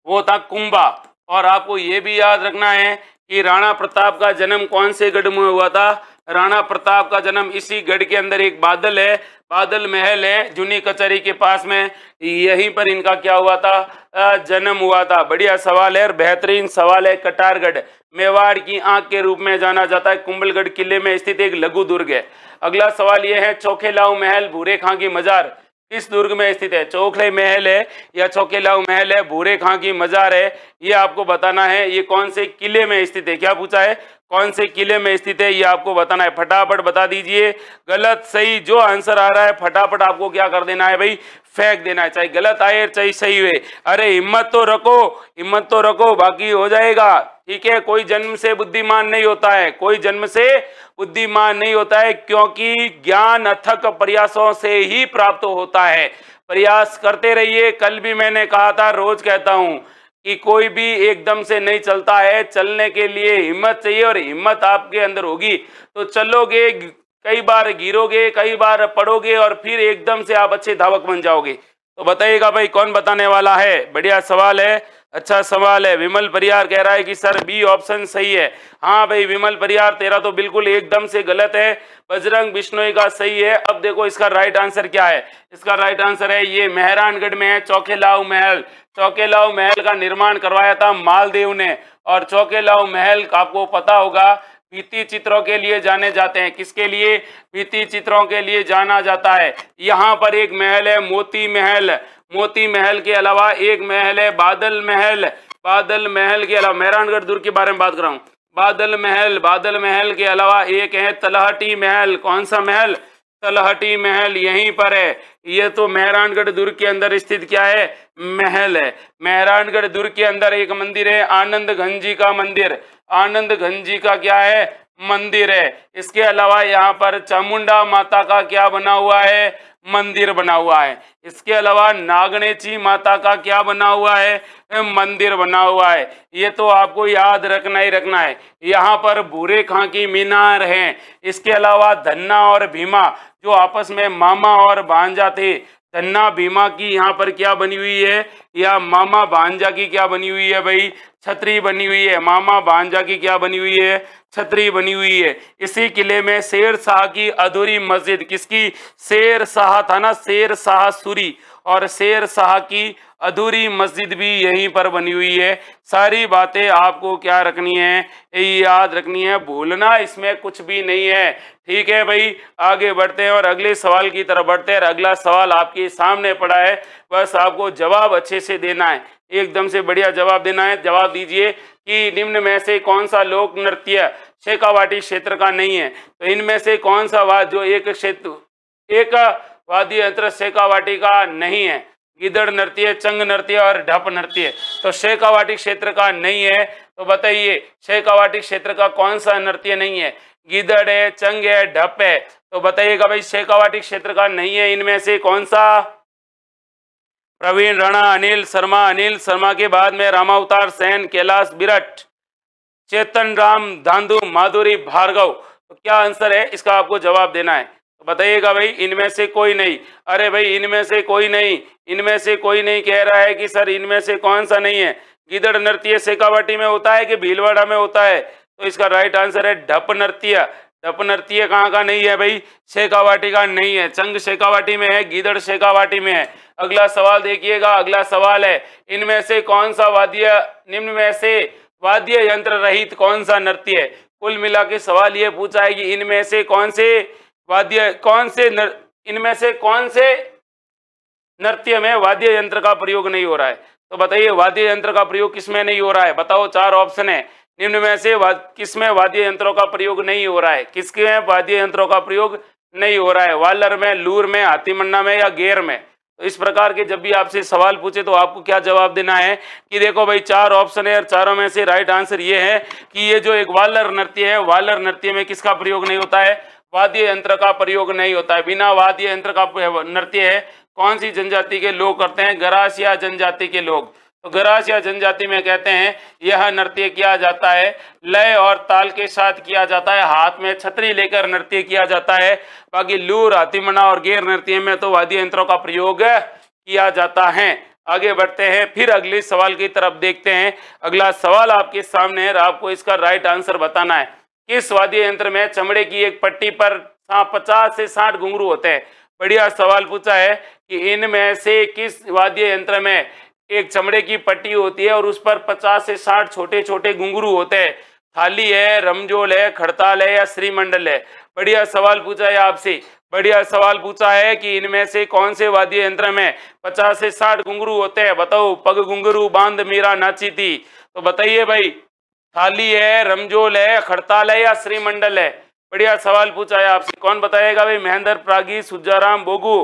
वो था कुंभा। और आपको ये भी याद रखना है कि राणा प्रताप का जन्म कौन से गढ़ में हुआ था? राणा प्रताप का जन्म इसी गढ़ के अंदर एक बादल है, बादल महल है जूनी कचहरी के पास में, यहीं पर इनका क्या हुआ था, जन्म हुआ था। बढ़िया सवाल है और बेहतरीन सवाल है। कटारगढ़ मेवाड़ की आंख के रूप में जाना जाता है, कुंभलगढ़ किले में स्थित एक लघु दुर्ग है। अगला सवाल यह है, चौखेलाऊ महल भूरे खां की मजार किस दुर्ग में स्थित है? चौखले महल है या चौकेलाऊ महल है, भूरे खां की मजार है, ये आपको बताना है। ये कौन से किले में स्थित है? क्या पूछा है? कौन से किले में स्थित है, ये आपको बताना है। फटाफट बता दीजिए, गलत सही जो आंसर आ रहा है फटाफट आपको क्या कर देना है भाई, फेंक देना है, चाहे गलत आए चाहे सही हुए। अरे हिम्मत तो रखो, हिम्मत तो रखो, बाकी हो जाएगा। ठीक है, कोई जन्म से बुद्धिमान नहीं होता है, कोई जन्म से बुद्धिमान नहीं होता है, क्योंकि ज्ञान अथक प्रयासों से ही प्राप्त होता है। प्रयास करते रहिए। कल भी मैंने कहा था, रोज कहता हूं कि कोई भी एकदम से नहीं चलता है, चलने के लिए हिम्मत चाहिए, और हिम्मत आपके अंदर होगी तो चलोगे, कई बार गिरोगे, कई बार पढ़ोगे, और फिर एकदम से आप अच्छे धावक बन जाओगे। तो बताइएगा भाई कौन बताने वाला है? बढ़िया सवाल है, अच्छा सवाल है। विमल परियार कह रहा है कि सर बी ऑप्शन सही है। हाँ भाई विमल परियार, तेरा तो बिल्कुल एकदम से गलत है, बजरंग बिश्नोई का सही है। अब देखो इसका राइट आंसर क्या है। इसका राइट आंसर है ये मेहरानगढ़ में है चौकेलाऊ महल। चौकेलाऊ महल का निर्माण करवाया था मालदेव ने, और चौकेलाऊ महल आपको पता होगा भित्ति चित्रों के लिए जाने जाते हैं। किसके लिए? भित्ति चित्रों के लिए जाना जाता है। यहाँ पर एक महल है मोती महल, मोती महल के अलावा एक महल है बादल महल। बादल महल के अलावा मेहरानगढ़ दुर्ग के बारे में बात कर रहा हूँ। बादल महल, बादल महल के अलावा एक है तलहटी महल। कौन सा महल? तलहटी महल यहीं पर है। ये तो मेहरानगढ़ दुर्ग के अंदर स्थित क्या है? महल है। मेहरानगढ़ दुर्ग के अंदर एक मंदिर है आनंद घनजी का मंदिर। आनंद घनजी का क्या है? मंदिर है। इसके अलावा यहाँ पर चामुंडा माता का क्या बना हुआ है? मंदिर बना हुआ है। इसके अलावा नागणेची माता का क्या बना हुआ है? मंदिर बना हुआ है। ये तो आपको याद रखना ही रखना है। यहाँ पर भूरे खां की मीनार है। इसके अलावा धन्ना और भीमा जो आपस में मामा और भांजा थे, धन्ना भीमा की यहाँ पर क्या बनी हुई है, या मामा भांजा की क्या बनी हुई है भाई? छतरी बनी हुई है। मामा भांजा की क्या बनी हुई है? छतरी बनी हुई है। इसी किले में शेर शाह की अधूरी मस्जिद, किसकी? शेर शाह था ना, शेर शाह सूरी, और शेर शाह की अधूरी मस्जिद भी यहीं पर बनी हुई है। सारी बातें आपको क्या रखनी है? याद रखनी है, भूलना इसमें कुछ भी नहीं है। ठीक है भाई, आगे बढ़ते हैं और अगले सवाल की तरफ बढ़ते हैं। अगला सवाल आपके सामने पड़ा है, बस आपको जवाब अच्छे से देना है, एकदम से बढ़िया जवाब देना है। जवाब दीजिए कि निम्न में से कौन सा लोक नृत्य शेखावाटी क्षेत्र का नहीं है? तो इनमें से कौन सा जो एक वाद्य यंत्र शेखावाटी का नहीं है? गिदड़ नृत्य, चंग नृत्य और ढप नृत्य। तो शेखावाटी क्षेत्र का नहीं है। तो बताइए शेखावाटी क्षेत्र का कौन सा नृत्य नहीं है? गिदड़ है, चंग है, ढप है। तो बताइएगा भाई शेखावाटी क्षेत्र का नहीं है इनमें से कौन सा? प्रवीण राणा, अनिल शर्मा के बाद में रामावतार सेन, कैलाश बिरट, चेतन राम धांधु, माधुरी भार्गव। तो क्या आंसर है इसका? आपको जवाब देना है। तो बताइएगा भाई इनमें से कोई नहीं। अरे भाई इनमें से कोई नहीं, इनमें से कोई नहीं कह रहा है कि सर इनमें से कौन सा नहीं है। गिदड़ नृत्य शेखावाटी में होता है कि भीलवाड़ा में होता है? तो इसका राइट आंसर है ढप नृत्य। ढप नृत्य कहाँ का नहीं है भाई? शेखावाटी का नहीं है। चंग शेखावाटी में है, गिदड़ शेखावाटी में है। अगला सवाल देखिएगा, अगला सवाल है इनमें से कौन सा वाद्य, निम्न में से वाद्य यंत्र रहित कौन सा नृत्य है? कुल मिला के सवाल ये पूछा है कि इनमें से कौन से इनमें से कौन से नृत्य में वाद्य यंत्र का प्रयोग नहीं हो रहा है? तो बताइए वाद्य यंत्र का प्रयोग किसमें नहीं हो रहा है? बताओ, चार ऑप्शन है। निम्न में से किसमें वाद्य यंत्रों का प्रयोग नहीं हो रहा है? किसके में वाद्य यंत्रों का प्रयोग नहीं हो रहा है? वालर में, लूर में, हाथीमन्ना में या गेर में? तो इस प्रकार के जब भी आपसे सवाल पूछे तो आपको क्या जवाब देना है कि देखो भाई चार ऑप्शन है और चारों में से राइट आंसर ये है कि ये जो एक वालर नृत्य है, वालर नृत्य में किसका प्रयोग नहीं होता है? वाद्य यंत्र का प्रयोग नहीं होता है। बिना वाद्य यंत्र का नृत्य है कौन सी जनजाति के लोग करते हैं? गरासिया जनजाति के लोग। तो गरासिया जनजाति में कहते हैं यह नृत्य किया जाता है लय और ताल के साथ किया जाता है, हाथ में छतरी लेकर नृत्य किया जाता है। बाकी लूर, हाथीमन्ना और गेर नृत्य में तो वाद्य यंत्रों का प्रयोग किया जाता है। आगे बढ़ते हैं, फिर अगले सवाल की तरफ देखते हैं। अगला सवाल आपके सामने है, आपको इसका राइट आंसर बताना है। किस वाद्य यंत्र में चमड़े की एक पट्टी पर 50 से 60 घुंघरू होते हैं? बढ़िया सवाल पूछा है कि इनमें से किस वाद्य यंत्र में एक चमड़े की पट्टी होती है और उस पर 50 से 60 छोटे छोटे घुंघरू होते हैं? थाली है, रमजोल है, खड़ताल है या श्रीमंडल है? बढ़िया सवाल पूछा है आपसे। बढ़िया सवाल पूछा है कि इनमें से कौन से वाद्य यंत्र में 50 से 60 घुंघरू होते हैं? बताओ। पग घुंघरू बांध मीरा नाची थी। तो बताइए भाई, थाली है, रमजोल है, खड़ताल है या श्रीमंडल है? बढ़िया सवाल पूछा है आपसे। कौन बताएगा भाई? महेंद्र प्रागी, सुजाराम बोगू।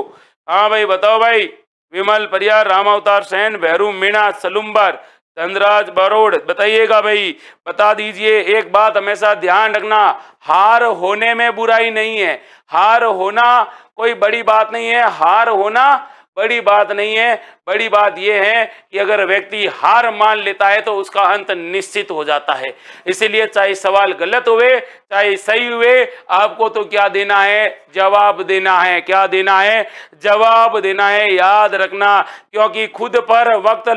हाँ भाई बताओ भाई। विमल परियार, राम अवतार सेन, भैरू मीणा, सलुम्बर, धनराज बरोड़। बताइएगा भाई, बता दीजिए। एक बात हमेशा ध्यान रखना, हार होने में बुराई नहीं है। हार होना कोई बड़ी बात नहीं है। हार होना बड़ी बात नहीं है। बड़ी बात यह है कि अगर व्यक्ति हार मान लेता है तो उसका अंत निश्चित हो जाता है। इसीलिए चाहे सवाल गलत हुए चाहे सही हुए, आपको तो क्या देना है? जवाब देना है। क्या देना है? जवाब देना है। याद रखना, क्योंकि खुद पर वक्त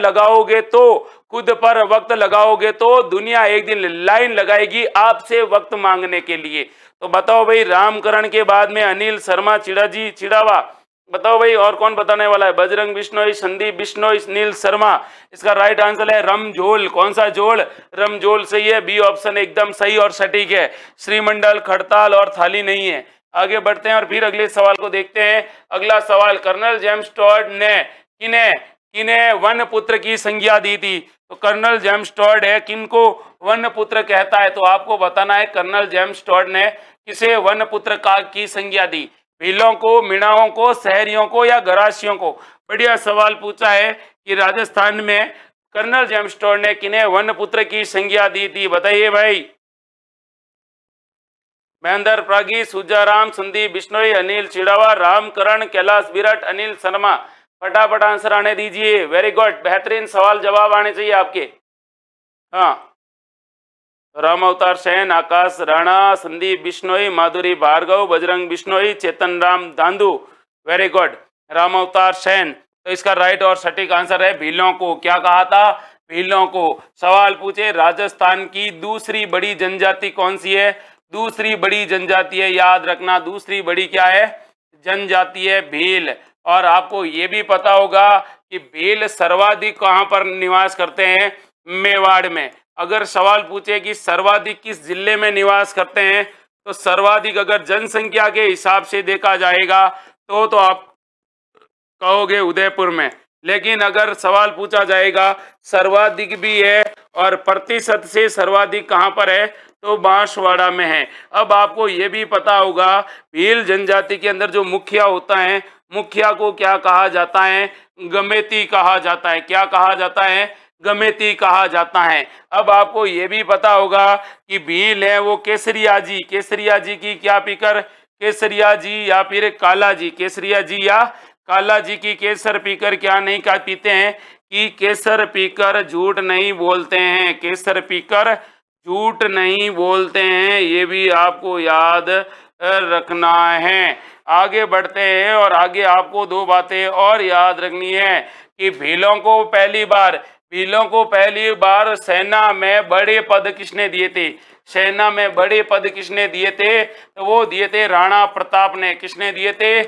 लगाओगे तो दुनिया एक दिन लाइन लगाएगी आपसे वक्त मांगने के लिए। तो बताओ भाई, रामकरण के बाद में अनिल शर्मा चिड़ावा। बताओ भाई, और कौन बताने वाला है? बजरंग बिश्नोई, संदीप बिश्नोई, नील शर्मा। इसका राइट आंसर है रमझोल। कौन सा झोल? रमझोल सही है। बी ऑप्शन एकदम सही और सटीक है। श्रीमंडल, खड़ताल और थाली नहीं है। आगे बढ़ते हैं और फिर अगले सवाल को देखते हैं। अगला सवाल, कर्नल जेम्स टॉड ने किन्हें वन पुत्र की संज्ञा दी थी? तो कर्नल जेम्स टॉड है, किनको वन पुत्र कहता है? तो आपको बताना है कर्नल जेम्स टॉड ने किसे वन पुत्र की संज्ञा दी? भीलों को, मीणाओं को, शहरियों को या गरासियों को? बढ़िया सवाल पूछा है कि राजस्थान में कर्नल जेम्स टॉड ने किन्हें वन पुत्र की संज्ञा दी थी? बताइए भाई। महेंद्र प्रागी, सुजाराम, संदीप बिश्नोई, अनिल चिड़ावा, रामकरण, कैलाश विराट, अनिल शर्मा। फटाफट आंसर आने दीजिए। वेरी गुड, बेहतरीन सवाल जवाब आने चाहिए आपके। हाँ, राम अवतार सेन, आकाश राणा, संदीप बिश्नोई, माधुरी भार्गव, बजरंग बिश्नोई, चेतन राम दांदू। वेरी गुड, राम अवतार सेन। तो इसका राइट और सटीक आंसर है भीलों को। क्या कहा था? भीलों को। सवाल पूछे, राजस्थान की दूसरी बड़ी जनजाति कौन सी है? दूसरी बड़ी जनजाति है, याद रखना, दूसरी बड़ी क्या है? जनजाति है भील। और आपको ये भी पता होगा कि भील सर्वाधिक कहाँ पर निवास करते हैं? मेवाड़ में। अगर सवाल पूछे कि सर्वाधिक किस जिले में निवास करते हैं, तो सर्वाधिक अगर जनसंख्या के हिसाब से देखा जाएगा तो आप कहोगे उदयपुर में। लेकिन अगर सवाल पूछा जाएगा सर्वाधिक भी है और प्रतिशत से सर्वाधिक कहाँ पर है, तो बांसवाड़ा में है। अब आपको ये भी पता होगा, भील जनजाति के अंदर जो मुखिया होता है, मुखिया को क्या कहा जाता है? गमेती कहा जाता है। क्या कहा जाता है? गमेती कहा जाता है। अब आपको ये भी पता होगा कि भील है वो केसरिया जी की क्या पीकर? केसरिया जी या फिर काला जी, केसरिया जी या काला जी की केसर पीकर क्या नहीं का पीते हैं? कि केसर पीकर झूठ नहीं बोलते हैं। केसर पीकर झूठ नहीं बोलते हैं, ये भी आपको याद रखना है। आगे बढ़ते हैं और आगे आपको दो बातें और याद रखनी है कि भीलों को पहली बार सेना में बड़े पद किसने दिए थे? सेना में बड़े पद किसने दिए थे? तो वो दिए थे राणा प्रताप ने। किसने दिए थे?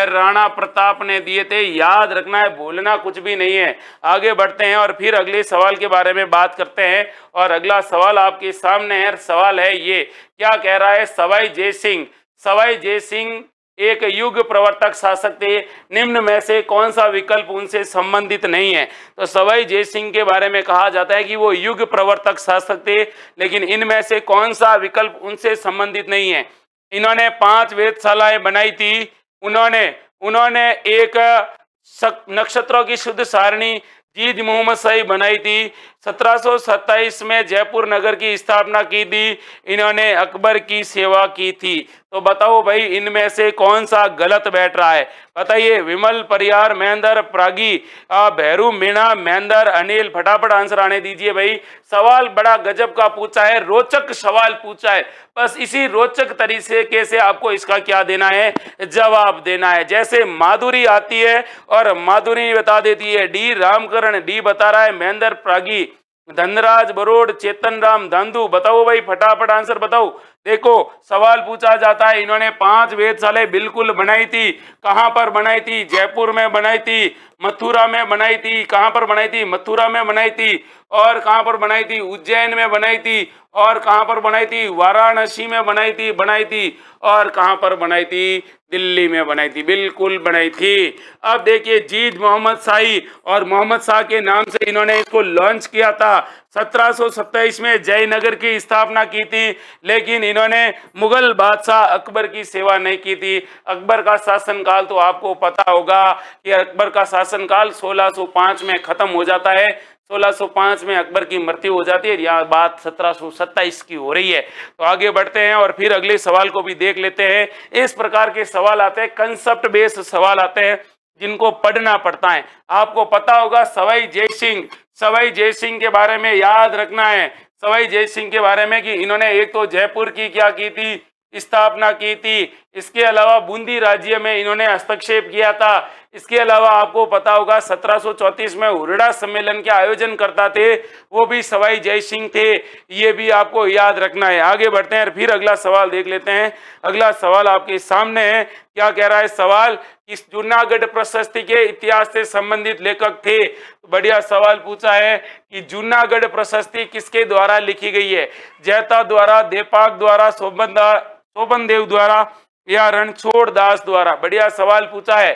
राणा प्रताप ने दिए थे। याद रखना है, भूलना कुछ भी नहीं है। आगे बढ़ते हैं और फिर अगले सवाल के बारे में बात करते हैं। और अगला सवाल आपके सामने है। सवाल है ये, क्या कह रहा है? सवाई जय सिंह एक युग प्रवर्तक शासक थे। निम्न में से कौन सा विकल्प उनसे संबंधित नहीं है? तो सवाई जय सिंह के बारे में कहा जाता है कि वो युग प्रवर्तक शासक थे, लेकिन इनमें से कौन सा विकल्प उनसे संबंधित नहीं है? इन्होंने 5 वेधशालाएं बनाई थी। उन्होंने एक नक्षत्रों की शुद्ध सारणी जीद मोहम्मद शाही बनाई थी। 1727 में जयपुर नगर की स्थापना की थी। इन्होंने अकबर की सेवा की थी। तो बताओ भाई, इनमें से कौन सा गलत बैठ रहा है? बताइए। विमल परियार, महेंद्र प्रागी, भैरू मीणा, महेंद्र, अनिल। फटाफट आंसर आने दीजिए भाई। सवाल बड़ा गजब का पूछा है, रोचक सवाल पूछा है। बस इसी रोचक तरीके से आपको इसका क्या देना है? जवाब देना है। जैसे माधुरी आती है और माधुरी बता देती है डी, रामकरण डी बता रहा है, महेंद्र प्रागी, धनराज बरोड़, चेतन राम दांदू। बताओ भाई, फटाफट आंसर बताओ। देखो सवाल पूछा जाता है, इन्होंने 5 वेधशालाएं बिल्कुल बनाई थी। कहां पर बनाई थी? जयपुर में बनाई थी, मथुरा में बनाई थी। कहां पर बनाई थी? मथुरा में बनाई थी। और कहां पर बनाई थी? उज्जैन में बनाई थी। और कहां पर बनाई थी? वाराणसी में बनाई थी। और कहां पर बनाई थी? दिल्ली में बनाई थी, बिल्कुल बनाई थी। अब देखिए जीज मोहम्मद शाही और मोहम्मद शाह के नाम से इन्होंने इसको लॉन्च किया था। 1727 में जयनगर की स्थापना की थी, लेकिन इन्होंने मुगल बादशाह अकबर की सेवा नहीं की थी। अकबर का शासनकाल तो आपको पता होगा कि अकबर का शासनकाल 1605 में खत्म हो जाता है। 1605 में अकबर की मृत्यु हो जाती है। यह बात 1727 की हो रही है। तो आगे बढ़ते हैं और फिर अगले सवाल को भी देख लेते हैं। इस प्रकार के सवाल आते हैं, कंसेप्ट बेस्ड सवाल आते हैं, जिनको पढ़ना पड़ता है। आपको पता होगा सवाई जय सिंह के बारे में याद रखना है। सवाई जय सिंह के बारे में कि इन्होंने एक तो जयपुर की क्या की थी? स्थापना की थी। इसके अलावा बूंदी राज्य में इन्होंने हस्तक्षेप किया था। इसके अलावा आपको पता होगा 1734 में हुरडा सम्मेलन के आयोजन करता थे, वो भी सवाई जय सिंह थे। ये भी आपको याद रखना है। आगे बढ़ते हैं, फिर अगला सवाल देख लेते हैं। अगला सवाल आपके सामने है। क्या कह रहा है सवाल? इस जूनागढ़ प्रशस्ति के इतिहास से संबंधित लेखक थे। तो बढ़िया सवाल पूछा है कि जूनागढ़ प्रशस्ति किसके द्वारा लिखी गई है? जैता द्वारा, देपाक द्वारा, शोभन देव द्वारा या रणछोड़ दास द्वारा? बढ़िया सवाल पूछा है।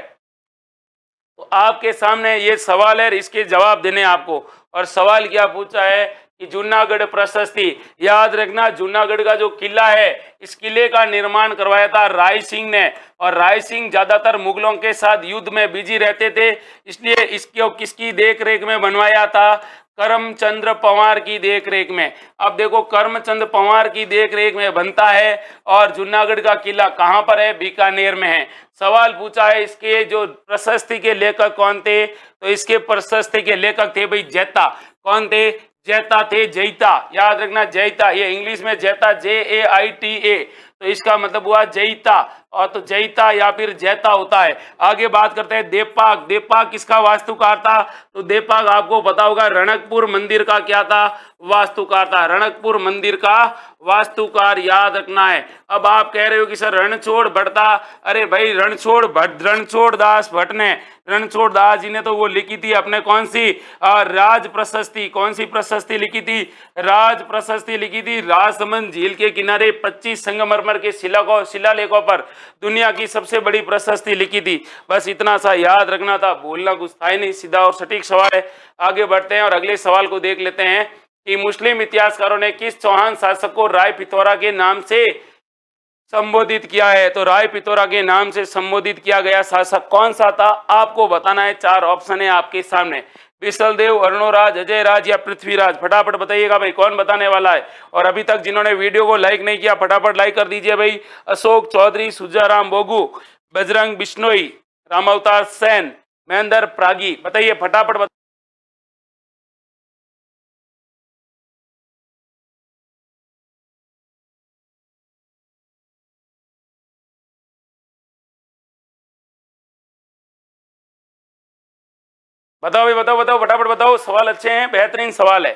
तो आपके सामने ये सवाल है, इसके जवाब देने आपको। और सवाल क्या पूछा है कि जूनागढ़ प्रशस्ति, याद रखना जूनागढ़ का जो किला है, इस किले का निर्माण करवाया था राय सिंह ने। और राय सिंह ज्यादातर मुगलों के साथ युद्ध में बिजी रहते थे, इसलिए इसको किसकी देखरेख में बनवाया था? करमचंद्र पंवार की देखरेख में। अब देखो करमचंद पंवार की देखरेख में बनता है। और जूनागढ़ का किला कहां पर है? बीकानेर में है। सवाल पूछा है इसके जो प्रशस्ति के लेखक कौन थे? तो इसके प्रशस्ति के लेखक थे भाई जैता। कौन थे? जैता थे, जैता। याद रखना जैता, ये इंग्लिश में जैता JAITA, तो इसका मतलब हुआ जैता। और तो जैता या फिर जैता होता है। आगे बात करते हैं देपाक। देपाक किसका वास्तुकार था? तो देपाक आपको पता होगा रणकपुर मंदिर का क्या था? वास्तुकार था। रणकपुर मंदिर का वास्तुकार, याद रखना है। अब आप कह रहे हो कि सर रणछोड़ भट्ट था। अरे भाई रणछोड़ दास भट्ट ने, रणछोड़ दास जी ने तो वो लिखी थी अपने कौन सी राज प्रशस्ति। कौन सी प्रशस्ति लिखी थी? राज प्रशस्ति लिखी थी। राजसमंद झील के किनारे 25 संगमरमर के शिलालेखों पर दुनिया की सबसे बड़ी प्रशस्ति लिखी थी। बस इतना सा याद रखना था, बोलना कुछ था ही नहीं। सीधा और सटीक सवाल है। आगे बढ़ते हैं और अगले सवाल को देख लेते हैं कि मुस्लिम इतिहासकारों ने किस चौहान शासक को राय पिथौरा के नाम से संबोधित किया है? तो राय पिथौरा के नाम से संबोधित किया गया शासक कौन सा था? आपको बताना है। 4 ऑप्शन है आपके सामने, विशलदेव, अर्णोराज, अजय राज या पृथ्वीराज। फटाफट बताइएगा भाई कौन बताने वाला है। और अभी तक जिन्होंने वीडियो को लाइक नहीं किया फटाफट लाइक कर दीजिए भाई। अशोक चौधरी, सुजाराम बोगू, बजरंग बिश्नोई, रामावतार सेन, महेंद्र प्रागी। बताइए फटाफट बताओ भाई, बताओ फटाफट बताओ। सवाल अच्छे हैं, बेहतरीन सवाल है।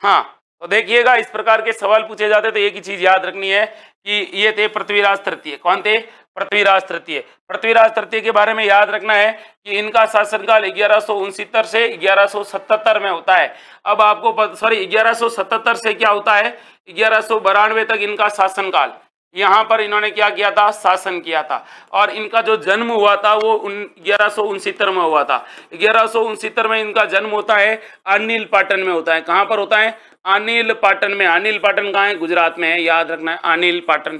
हाँ, तो देखिएगा इस प्रकार के सवाल पूछे जाते तो एक ही चीज याद रखनी है कि ये थे पृथ्वीराज तृतीय। कौन थे? पृथ्वीराज तृतीय। पृथ्वीराज तृतीय के बारे में याद रखना है कि इनका शासनकाल 1169 से 1177 में होता है। अब आपको 1177 से क्या होता है? 1192 तक इनका शासनकाल। यहाँ पर इन्होंने क्या किया था? शासन किया था। और इनका जो जन्म हुआ था वो 1169 में हुआ था। 1169 में इनका जन्म होता है, अनिल पाटन में होता है। कहाँ पर होता है? अनिल पाटन में। अनिल पाटन कहाँ है? गुजरात में है, याद रखना है अनिल पाटन।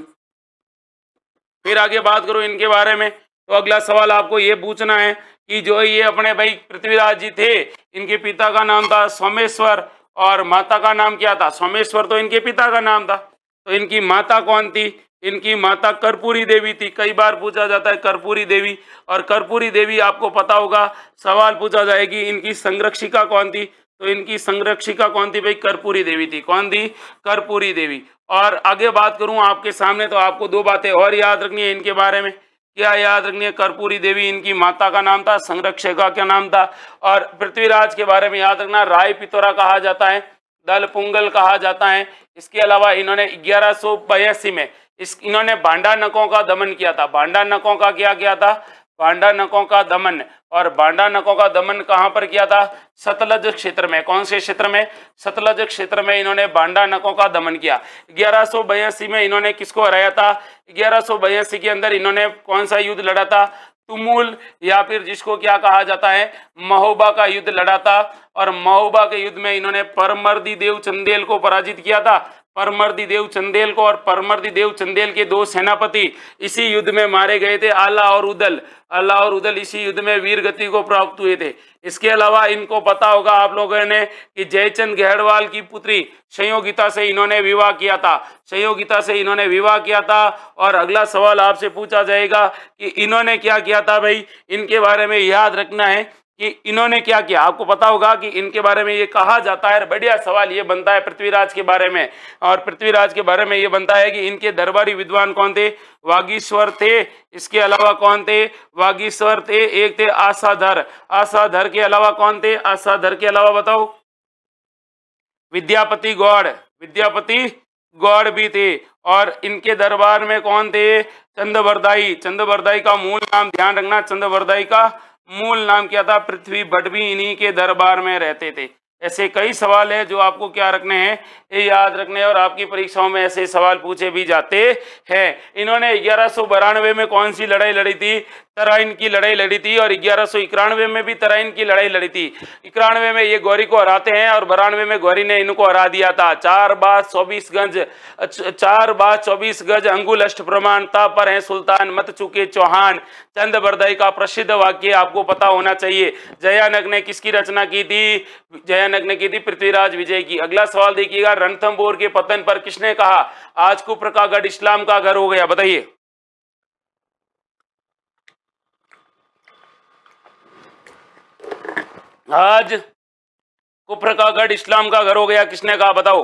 फिर आगे बात करूं इनके बारे में, तो अगला सवाल आपको ये पूछना है कि जो ये अपने भाई पृथ्वीराज जी थे, इनके पिता का नाम था सोमेश्वर और माता का नाम क्या था? सोमेश्वर तो इनके पिता का नाम था। तो इनकी माता कौन थी? इनकी माता कर्पूरी देवी थी। कई बार पूछा जाता है कर्पूरी देवी। और कर्पूरी देवी आपको पता होगा, सवाल पूछा जाएगी इनकी संरक्षिका कौन थी? तो इनकी संरक्षिका कौन थी भाई? कर्पूरी देवी थी। कौन थी? कर्पूरी देवी। और आगे बात करूं आपके सामने तो आपको 2 बातें और याद रखनी है इनके बारे में। क्या याद रखनी है? कर्पूरी देवी इनकी माता का नाम था, संरक्षिका का नाम था। और पृथ्वीराज के बारे में याद रखना, राय पिथौरा कहा जाता है। दल पुंगल कहा जाता है। इसके अलावा इन्होंने 1182 में इन्होंने बांडा नकों का दमन किया था। बांडा नकों का क्या किया था? बांडा नकों का दमन। और बांडा नकों का दमन कहां पर किया था? सतलज क्षेत्र में। कौन से क्षेत्र में? सतलज क्षेत्र में इन्होंने बांडा नकों का दमन किया। 1182 में इन्होंने किसको हराया था? 1182 के अंदर इन्होंने कौन सा युद्ध लड़ा था? तुमुल, या फिर जिसको क्या कहा जाता है, महोबा का युद्ध लड़ा था। और महोबा के युद्ध में इन्होंने परमर्दी देव चंदेल को पराजित किया था। परमर्दी देव चंदेल को, और परमर्दी देव चंदेल के दो सेनापति इसी युद्ध में मारे गए थे, आला और उदल। आला और उदल इसी युद्ध में वीर गति को प्राप्त हुए थे। इसके अलावा इनको पता होगा आप लोगों ने कि जयचंद गहड़वाल की पुत्री संयोगिता से इन्होंने विवाह किया था। संयोगिता से इन्होंने विवाह किया था। और अगला सवाल आपसे पूछा जाएगा कि इन्होंने क्या किया था भाई, इनके बारे में याद रखना है कि इन्होंने क्या किया। आपको पता होगा कि इनके बारे में ये कहा जाता है। बढ़िया सवाल ये बनता है पृथ्वीराज के बारे में, और पृथ्वीराज के बारे में ये बनता है कि इनके दरबारी विद्वान कौन थे? वागीश्वर थे। इसके अलावा कौन थे? वागीश्वर थे। एक थे आशाधर। आशाधर के अलावा कौन थे? आशाधर के अलावा बताओ। विद्यापति गौड़। विद्यापति गौड़ भी थे। और इनके दरबार में कौन थे? चंद्रवरदाई। चंद्रवरदाई का मूल नाम ध्यान रखना, चंद्रवरदाई का मूल नाम क्या था? पृथ्वी भट्ट भी इन्हीं के दरबार में रहते थे। ऐसे कई सवाल है जो आपको क्या रखने हैं, ये याद रखने हैं, और आपकी परीक्षाओं में ऐसे सवाल पूछे भी जाते हैं। इन्होंने 1192 में कौन सी लड़ाई लड़ी थी? तराइन की लड़ाई लड़ी थी। और 1191 में भी तराइन की लड़ाई लड़ी थी। 91 में ये गौरी को हराते हैं, और 92 में गौरी ने इनको हरा दिया था। 4 बात 24 गज अंगुल अष्ट प्रमाण ता पर है सुल्तान मत चुके चौहान। चंद्रवरदाई का प्रसिद्ध वाक्य आपको पता होना चाहिए। जयानक ने किसकी रचना की थी? जयानक ने की थी पृथ्वीराज विजय की। अगला सवाल देखिएगा, रणथंभौर के पतन पर किसने कहा आज कुफ्र का गढ़ इस्लाम का घर हो गया? बताइए। आज कुफ्र का गढ़ इस्लाम का घर हो गया, किसने कहा? बताओ।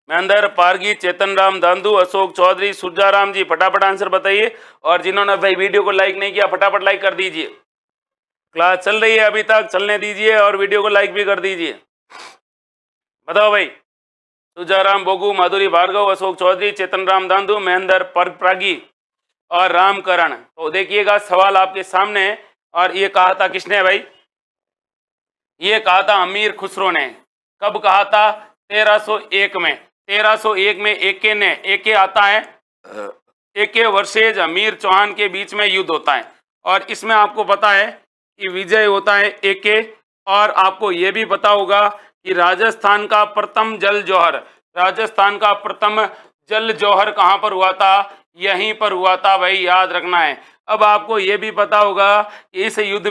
महेंद्र पारगी, चेतन राम दांदू, अशोक चौधरी, सुरजाराम जी। फटाफट आंसर बताइए। और जिन्होंने भाई वीडियो को लाइक नहीं किया फटाफट लाइक कर दीजिए। क्लास चल रही है अभी तक, चलने दीजिए, और वीडियो को लाइक भी कर दीजिए। बताओ भाई। सुरजाराम बोगू, माधुरी भार्गव, अशोक चौधरी, चेतन राम दांदू, महेंद्र पारगी और रामकरण। तो देखिएगा सवाल आपके सामने। और ये कहा था किसने भाई? ये कहा था अमीर खुसरो ने। कब कहा था? 1301 में। 1301 में एके ने, एके आता है, एके वर्सेज अमीर चौहान के बीच में युद्ध होता है। और इसमें आपको पता है कि विजय होता है एके। और आपको ये भी पता होगा कि राजस्थान का प्रथम जल जौहर, राजस्थान का प्रथम जल जौहर कहाँ पर हुआ था? यहीं पर हुआ था भाई, याद रखना है। अब आपको ये भी पता होगा कि इस युद्ध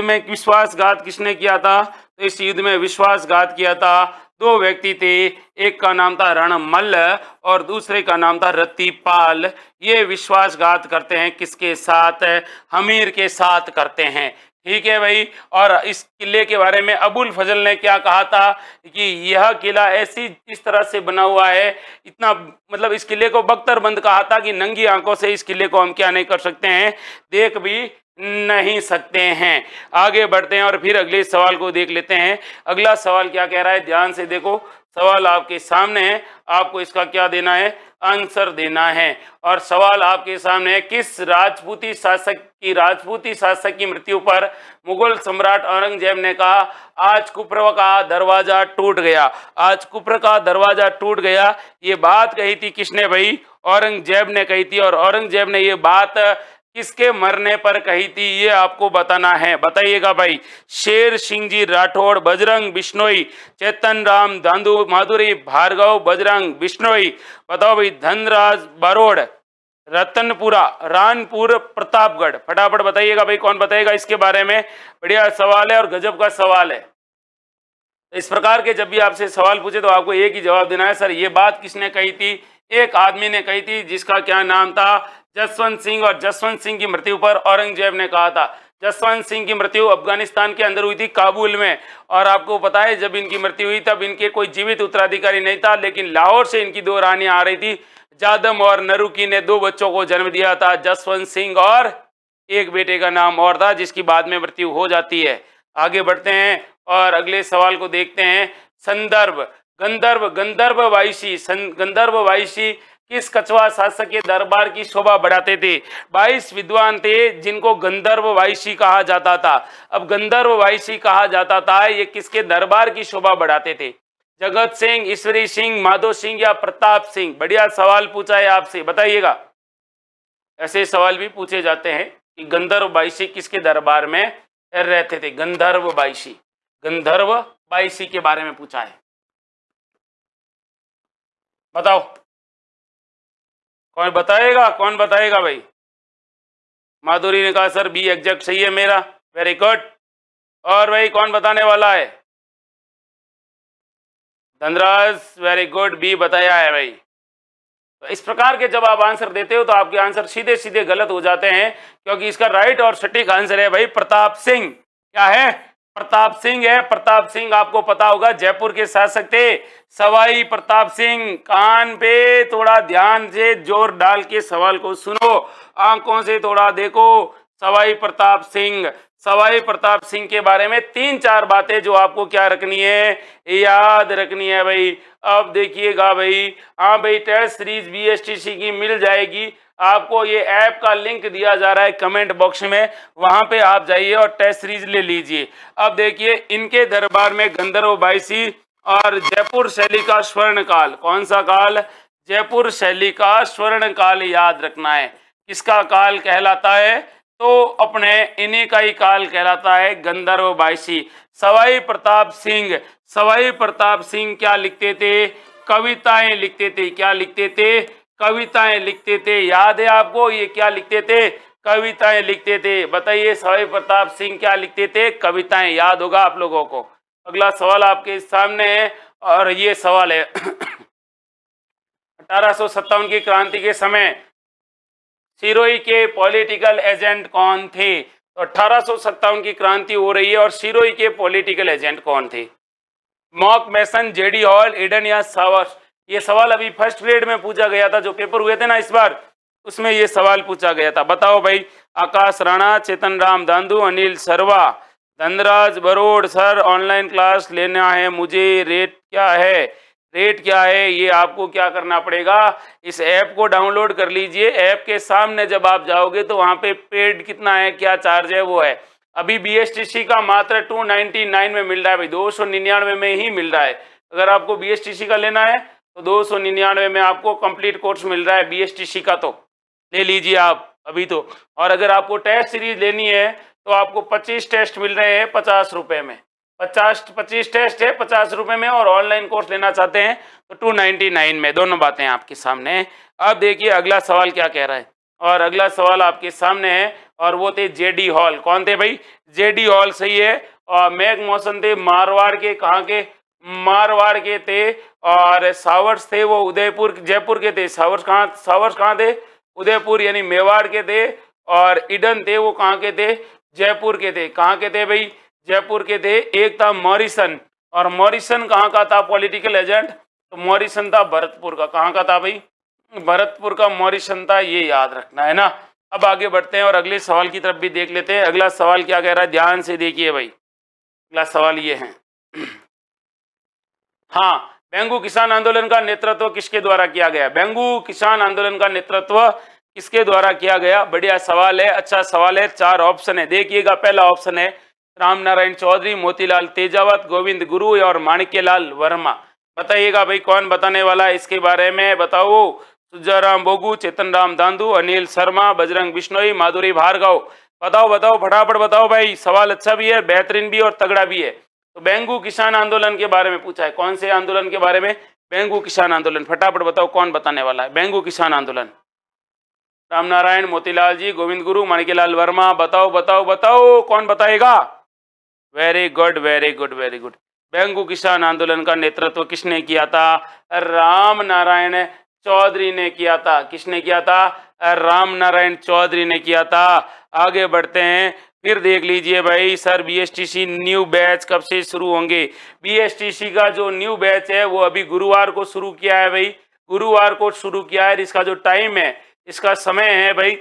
में विश्वासघात किसने किया था? तो इस युद्ध में विश्वासघात किया था दो व्यक्ति थे। एक का नाम था रणमल्ल और दूसरे का नाम था रत्तीपाल। ये विश्वासघात करते हैं किसके साथ? हमीर के साथ करते हैं। ठीक है भाई। और इस किले के बारे में अबुल फजल ने क्या कहा था कि यह किला ऐसी इस तरह से बना हुआ है, इतना मतलब इस किले को बख्तरबंद कहा था कि नंगी आंखों से इस किले को हम क्या नहीं कर सकते हैं, देख भी नहीं सकते हैं। आगे बढ़ते हैं और फिर अगले सवाल को देख लेते हैं। अगला सवाल क्या कह रहा है, ध्यान से देखो। सवाल आपके सामने है, आपको इसका क्या देना है? आंसर देना है। और सवाल आपके सामने है, किस राजपूती शासक की मृत्यु पर मुगल सम्राट औरंगजेब ने कहा आज कुफ्र का दरवाजा टूट गया? आज कुफ्र का दरवाजा टूट गया, ये बात कही थी किसने भाई? औरंगजेब ने कही थी। और औरंगजेब ने ये बात किसके मरने पर कही थी, ये आपको बताना है। बताइएगा भाई। शेर सिंह जी राठौड़, बजरंग बिश्नोई, चेतन राम दांदू, माधुरी भार्गव, बजरंग बिश्नोई। बताओ भाई। धनराज बारोड़, रतनपुरा, रानपुर, प्रतापगढ़। फटाफट बताइएगा भाई, कौन बताएगा इसके बारे में? बढ़िया सवाल है और गजब का सवाल है। इस प्रकार के जब भी आपसे सवाल पूछे तो आपको एक ही जवाब देना है, सर ये बात किसने कही थी? एक आदमी ने कही थी जिसका क्या नाम था? जसवंत सिंह। और जसवंत सिंह की मृत्यु पर औरंगजेब ने कहा था। जसवंत सिंह की मृत्यु अफगानिस्तान के अंदर हुई थी, काबुल में। और आपको पता है जब इनकी मृत्यु हुई तब इनके कोई जीवित उत्तराधिकारी नहीं था, लेकिन लाहौर से इनकी दो रानियां आ रही थी। जादम और नरुकी ने दो बच्चों को जन्म दिया था, जसवंत सिंह, और एक बेटे का नाम और था जिसकी बाद में मृत्यु हो जाती है। आगे बढ़ते हैं और अगले सवाल को देखते हैं। संदर्भ, गंधर्व, गंधर्व वायसी, गंधर्व वायसी किस कछवा शासक के दरबार की शोभा बढ़ाते थे? 22 विद्वान थे जिनको गंधर्व वायसी कहा जाता था। अब गंधर्व वायसी कहा जाता था, ये किसके दरबार की शोभा बढ़ाते थे? जगत सिंह, ईश्वरी सिंह, माधो सिंह या प्रताप सिंह? बढ़िया सवाल पूछा है आपसे, बताइएगा। ऐसे सवाल भी पूछे जाते हैं कि गंधर्व बाईसी किसके दरबार में रहते थे? गंधर्व बाईसी, गंधर्व बाईसी के बारे में पूछा है, बताओ कौन बताएगा, कौन बताएगा भाई? माधुरी ने कहा सर बी एग्जैक्ट सही है मेरा, वेरी गुड। और भाई कौन बताने वाला है? धनराज, वेरी गुड, बी बताया है भाई। तो इस प्रकार के जब आप आंसर देते हो तो आपके आंसर सीधे सीधे गलत हो जाते हैं, क्योंकि इसका राइट और सटीक आंसर है भाई प्रताप सिंह। क्या है? प्रताप सिंह है। प्रताप सिंह आपको पता होगा जयपुर के शासक थे, सवाई प्रताप सिंह। कान पे थोड़ा ध्यान से जोर डाल के सवाल को सुनो, आंखों से थोड़ा देखो। सवाई प्रताप सिंह, सवाई प्रताप सिंह के बारे में 3-4 बातें जो आपको क्या रखनी है, याद रखनी है भाई। अब देखिएगा भाई, हाँ भाई टेस्ट सीरीज बीएसटीसी की मिल जाएगी आपको। ये ऐप का लिंक दिया जा रहा है कमेंट बॉक्स में, वहां पे आप जाइए और टेस्ट सीरीज ले लीजिए। अब देखिए, इनके दरबार में गंधर्व बाईसी और जयपुर शैली का स्वर्ण काल, कौन सा काल? जयपुर शैली का स्वर्ण काल याद रखना है। किसका काल कहलाता है? तो अपने इन्हीं का ही काल कहलाता है गंधर्व बाईसी। सवाई प्रताप सिंह, सवाई प्रताप सिंह क्या लिखते थे? कविताएं लिखते थे। क्या लिखते थे? कविताएं लिखते थे। याद है आपको ये क्या लिखते थे? कविताएं लिखते थे। बताइए सवाई प्रताप सिंह क्या लिखते थे? कविताएं। याद होगा आप लोगों को। अगला सवाल आपके सामने है और ये सवाल है 1857 की क्रांति के समय सिरोही के पॉलिटिकल एजेंट कौन थे? तो 1857 की क्रांति हो रही है और सिरोही के पॉलिटिकल एजेंट कौन थे? मॉक मैसन, जेडी हॉल, ईडन या सावर्स? ये सवाल अभी फर्स्ट ग्रेड में पूछा गया था, जो पेपर हुए थे ना इस बार, उसमें ये सवाल पूछा गया था। बताओ भाई। आकाश राणा, चेतन राम दांदू, अनिल सरवा, धनराज बरोड़। सर ऑनलाइन क्लास लेना है मुझे, रेट क्या है? रेट क्या है ये आपको क्या करना पड़ेगा, इस ऐप को डाउनलोड कर लीजिए। ऐप के सामने जब आप जाओगे तो वहां पे पेड कितना है, क्या चार्ज है वो है। अभी बीएसटीसी का मात्र 299 में मिल रहा है भाई, 299 में ही मिल रहा है। अगर आपको बीएसटीसी का लेना है तो 299 में आपको कंप्लीट कोर्स मिल रहा है बीएसटीसी का, तो ले लीजिए आप अभी तो। और अगर आपको टेस्ट सीरीज लेनी है तो आपको 25 टेस्ट मिल रहे हैं 50 रुपए में। 25 टेस्ट है 50 रुपए में, और ऑनलाइन कोर्स लेना चाहते हैं तो 299 में। दोनों बातें आपके सामने हैं। अब देखिए अगला सवाल क्या कह रहा है, और अगला सवाल आपके सामने है, और वो थे जेडी हॉल। कौन थे भाई? जेडी हॉल सही है। और मेघ मौसम थे मारवाड़ के, कहाँ के? मारवाड़ के थे। और सावर्स थे वो उदयपुर जयपुर के थे। सावर्स कहाँ थे? उदयपुर यानी मेवाड़ के थे। और ईडन थे वो कहाँ के थे? जयपुर के थे। कहाँ के थे भाई? जयपुर के थे। एक था मॉरिसन, और मॉरिसन कहाँ का था पॉलिटिकल एजेंट? तो मॉरिसन था भरतपुर का। कहाँ का था भाई? भरतपुर का मॉरिसन था, ये याद रखना है ना। अब आगे बढ़ते हैं और अगले सवाल की तरफ भी देख लेते हैं। अगला सवाल क्या कह रहा है, ध्यान से देखिए भाई। अगला सवाल ये है हाँ, बेंगू किसान आंदोलन का नेतृत्व किसके द्वारा किया गया? बेंगू किसान आंदोलन का नेतृत्व किसके द्वारा किया गया? बढ़िया सवाल है, अच्छा सवाल है। 4 ऑप्शन है, देखिएगा। पहला ऑप्शन है राम नारायण चौधरी, मोतीलाल तेजावत, गोविंद गुरु और माणिक्यलाल वर्मा। बताइएगा भाई कौन बताने वाला है इसके बारे में, बताओ। सुजाराम बोगू, चेतन राम दांदू, अनिल शर्मा, बजरंग बिश्नोई, माधुरी भार्गव। बताओ बताओ फटाफट बताओ भाई। सवाल अच्छा भी है, बेहतरीन भी और तगड़ा भी है। तो बेंगू किसान आंदोलन के बारे में पूछा है। कौन से आंदोलन के बारे में? बेंगू किसान आंदोलन। फटाफट बताओ कौन बताने वाला है बेंगू किसान आंदोलन? राम नारायण, मोतीलाल जी, गोविंद गुरु, माणिक्यलाल वर्मा। बताओ बताओ बताओ कौन बताएगा? Very good very good very good. बेंगू किसान आंदोलन का नेतृत्व किसने किया था? राम नारायण चौधरी ने किया था। किसने किया था? राम नारायण चौधरी ने किया था। आगे बढ़ते हैं, फिर देख लीजिए भाई। सर बीएसटीसी न्यू बैच कब से शुरू होंगे? बीएसटीसी का जो न्यू बैच है वो अभी गुरुवार को शुरू किया है भाई, गुरुवार को शुरू किया है। इसका जो टाइम है, इसका समय है भाई,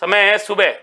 समय है सुबह।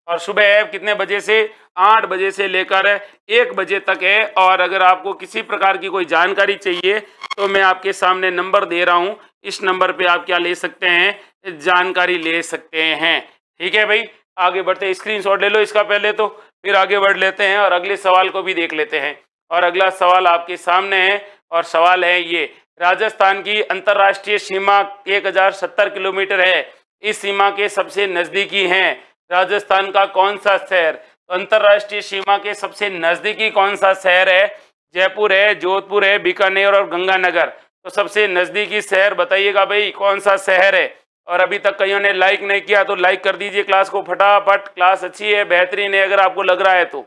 और सुबह है कितने बजे से? 8 बजे से लेकर 1 बजे तक है। और अगर आपको किसी प्रकार की कोई जानकारी चाहिए तो मैं आपके सामने नंबर दे रहा हूं, इस नंबर पे आप क्या ले सकते हैं, जानकारी ले सकते हैं। ठीक है भाई, आगे बढ़ते हैं, स्क्रीनशॉट ले लो इसका पहले, तो फिर आगे बढ़ लेते हैं और अगले सवाल को भी देख लेते हैं। और अगला सवाल आपके सामने है और सवाल है ये, राजस्थान की अंतर्राष्ट्रीय सीमा 1070 किलोमीटर है, इस सीमा के सबसे नजदीकी हैं राजस्थान का कौन सा शहर? तो अंतर्राष्ट्रीय सीमा के सबसे नजदीकी कौन सा शहर है? जयपुर है, जोधपुर है, बीकानेर और गंगानगर। तो सबसे नजदीकी शहर बताइएगा भाई, कौन सा शहर है? और अभी तक कईयों ने लाइक नहीं किया तो लाइक कर दीजिए क्लास को फटाफट, क्लास अच्छी है, बेहतरीन है, अगर आपको लग रहा है तो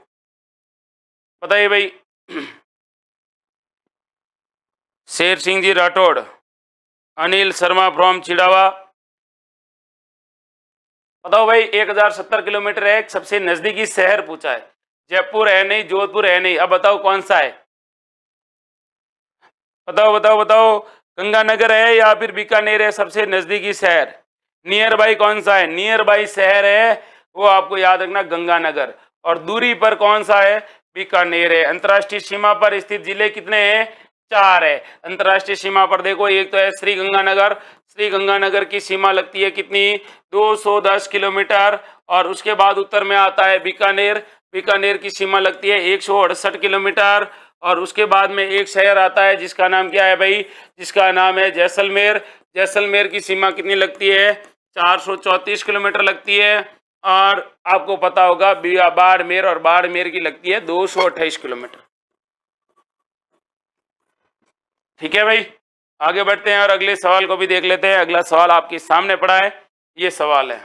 बताइए भाई। शेर सिंह जी राठौड़, अनिल शर्मा फ्रॉम चिड़ावा, बताओ भाई। 1070 किलोमीटर है, सबसे नजदीकी शहर पूछा है, जयपुर है नहीं, जोधपुर है नहीं, अब बताओ कौन सा है? बताओ बताओ बताओ, गंगानगर है या फिर बीकानेर है सबसे नजदीकी शहर? नियर बाई कौन सा है? नियर बाई शहर है वो आपको याद रखना गंगानगर। और दूरी पर कौन सा है? बीकानेर है। अंतर्राष्ट्रीय सीमा पर स्थित जिले कितने हैं? 4 है। अंतर्राष्ट्रीय सीमा पर देखो, एक तो है श्री गंगानगर, श्री गंगानगर की सीमा लगती है कितनी? 210 किलोमीटर। और उसके बाद उत्तर में आता है बीकानेर, बीकानेर की सीमा लगती है 168 किलोमीटर। और उसके बाद में एक शहर आता है जिसका नाम क्या है भाई? जिसका नाम है जैसलमेर। जैसलमेर की सीमा कितनी लगती है? 434 किलोमीटर लगती है। और आपको पता होगा बाड़मेर, और बाड़मेर की लगती है 228 किलोमीटर। ठीक है भाई, आगे बढ़ते हैं और अगले सवाल को भी देख लेते हैं। अगला सवाल आपके सामने पड़ा है, ये सवाल है,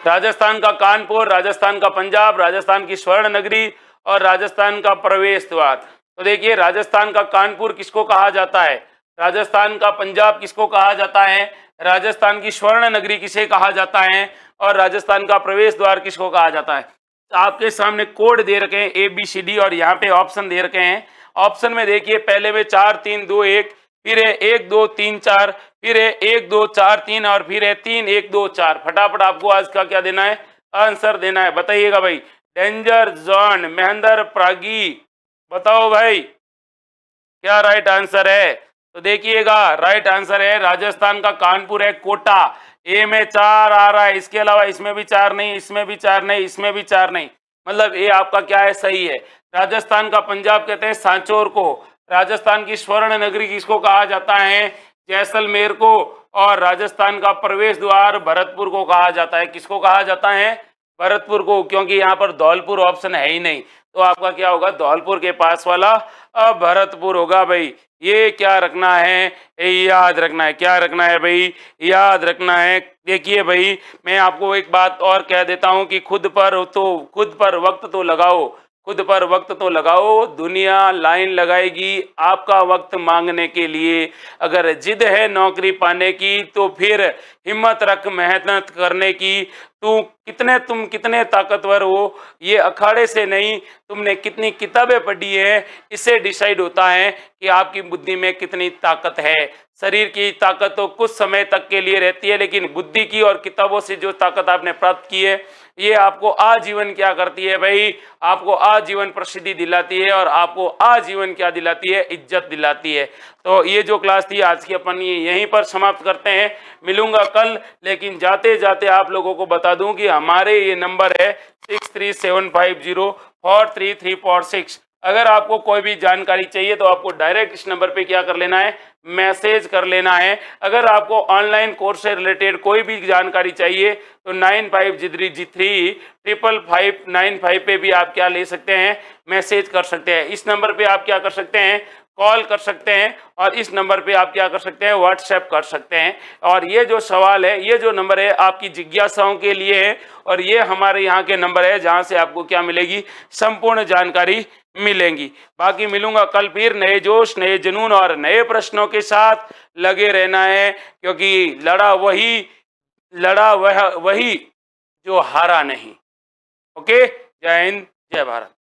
राजस्थान का कानपुर, राजस्थान का पंजाब, राजस्थान की स्वर्ण नगरी और राजस्थान का प्रवेश द्वार। तो देखिए, राजस्थान का कानपुर किसको कहा जाता है? राजस्थान का पंजाब किसको कहा जाता है? राजस्थान की स्वर्ण नगरी किसे कहा जाता है? और राजस्थान का प्रवेश द्वार किसको कहा जाता है? आपके सामने कोड दे रखे हैं ABCD और यहाँ पे ऑप्शन दे रखे हैं। ऑप्शन में देखिए, पहले में 4 3 2 1, फिर है 1 2 3 4, फिर है 1 2 4 3 और फिर है 3 1 2 4। फटाफट आपको आज का क्या देना है? आंसर देना है, बताइएगा भाई। डेंजर जोन, महेंद्र प्रागी, बताओ भाई क्या राइट आंसर है? तो देखिएगा, राइट आंसर है राजस्थान का कानपुर है, कोटा। ए में 4 आ रहा है, इसके अलावा इसमें भी 4 नहीं, इसमें भी 4 नहीं, इसमें भी 4 नहीं, मतलब ये आपका क्या है? सही है। राजस्थान का पंजाब कहते हैं सांचौर को। राजस्थान की स्वर्ण नगरी किसको कहा जाता है? जैसलमेर को। और राजस्थान का प्रवेश द्वार भरतपुर को कहा जाता है। किसको कहा जाता है? भरतपुर को, क्योंकि यहाँ पर धौलपुर ऑप्शन है ही नहीं, तो आपका क्या होगा? धौलपुर के पास वाला अब भरतपुर होगा भाई। ये क्या रखना है? याद रखना है। क्या रखना है भाई? याद रखना है। देखिए भाई, मैं आपको एक बात और कह देता हूं कि खुद पर वक्त तो लगाओ, खुद पर वक्त तो लगाओ, दुनिया लाइन लगाएगी आपका वक्त मांगने के लिए। अगर जिद है नौकरी पाने की तो फिर हिम्मत रख मेहनत करने की। तुम कितने ताकतवर हो, ये अखाड़े से नहीं, तुमने कितनी किताबें पढ़ी है, इससे डिसाइड होता है कि आपकी बुद्धि में कितनी ताकत है। शरीर की ताकत तो कुछ समय तक के लिए रहती है, लेकिन बुद्धि की और किताबों से जो ताकत आपने प्राप्त की है, ये आपको आजीवन क्या करती है भाई? आपको आजीवन प्रसिद्धि दिलाती है, और आपको आजीवन क्या दिलाती है? इज्जत दिलाती है। तो ये जो क्लास थी आज की अपन ये यहीं पर समाप्त करते हैं, मिलूंगा कल। लेकिन जाते जाते आप लोगों को बता दूं कि हमारे ये नंबर है 6375043346। अगर आपको कोई भी जानकारी चाहिए तो आपको डायरेक्ट इस नंबर पे क्या कर लेना है? मैसेज कर लेना है। अगर आपको ऑनलाइन कोर्स से रिलेटेड कोई भी जानकारी चाहिए तो 9503355595 पे भी आप क्या ले सकते हैं? मैसेज कर सकते हैं। इस नंबर पे आप क्या कर सकते हैं? कॉल कर सकते हैं, और इस नंबर पे आप क्या कर सकते हैं? व्हाट्सएप कर सकते हैं। और ये जो सवाल है, ये जो नंबर है आपकी जिज्ञासाओं के लिए है, और ये हमारे यहाँ के नंबर है जहाँ से आपको क्या मिलेगी? संपूर्ण जानकारी मिलेंगी। बाकी मिलूंगा कल फिर नए जोश, नए जुनून और नए प्रश्नों के साथ। लगे रहना है, क्योंकि लड़ा वही जो हारा नहीं। ओके, जय हिंद, जय भारत।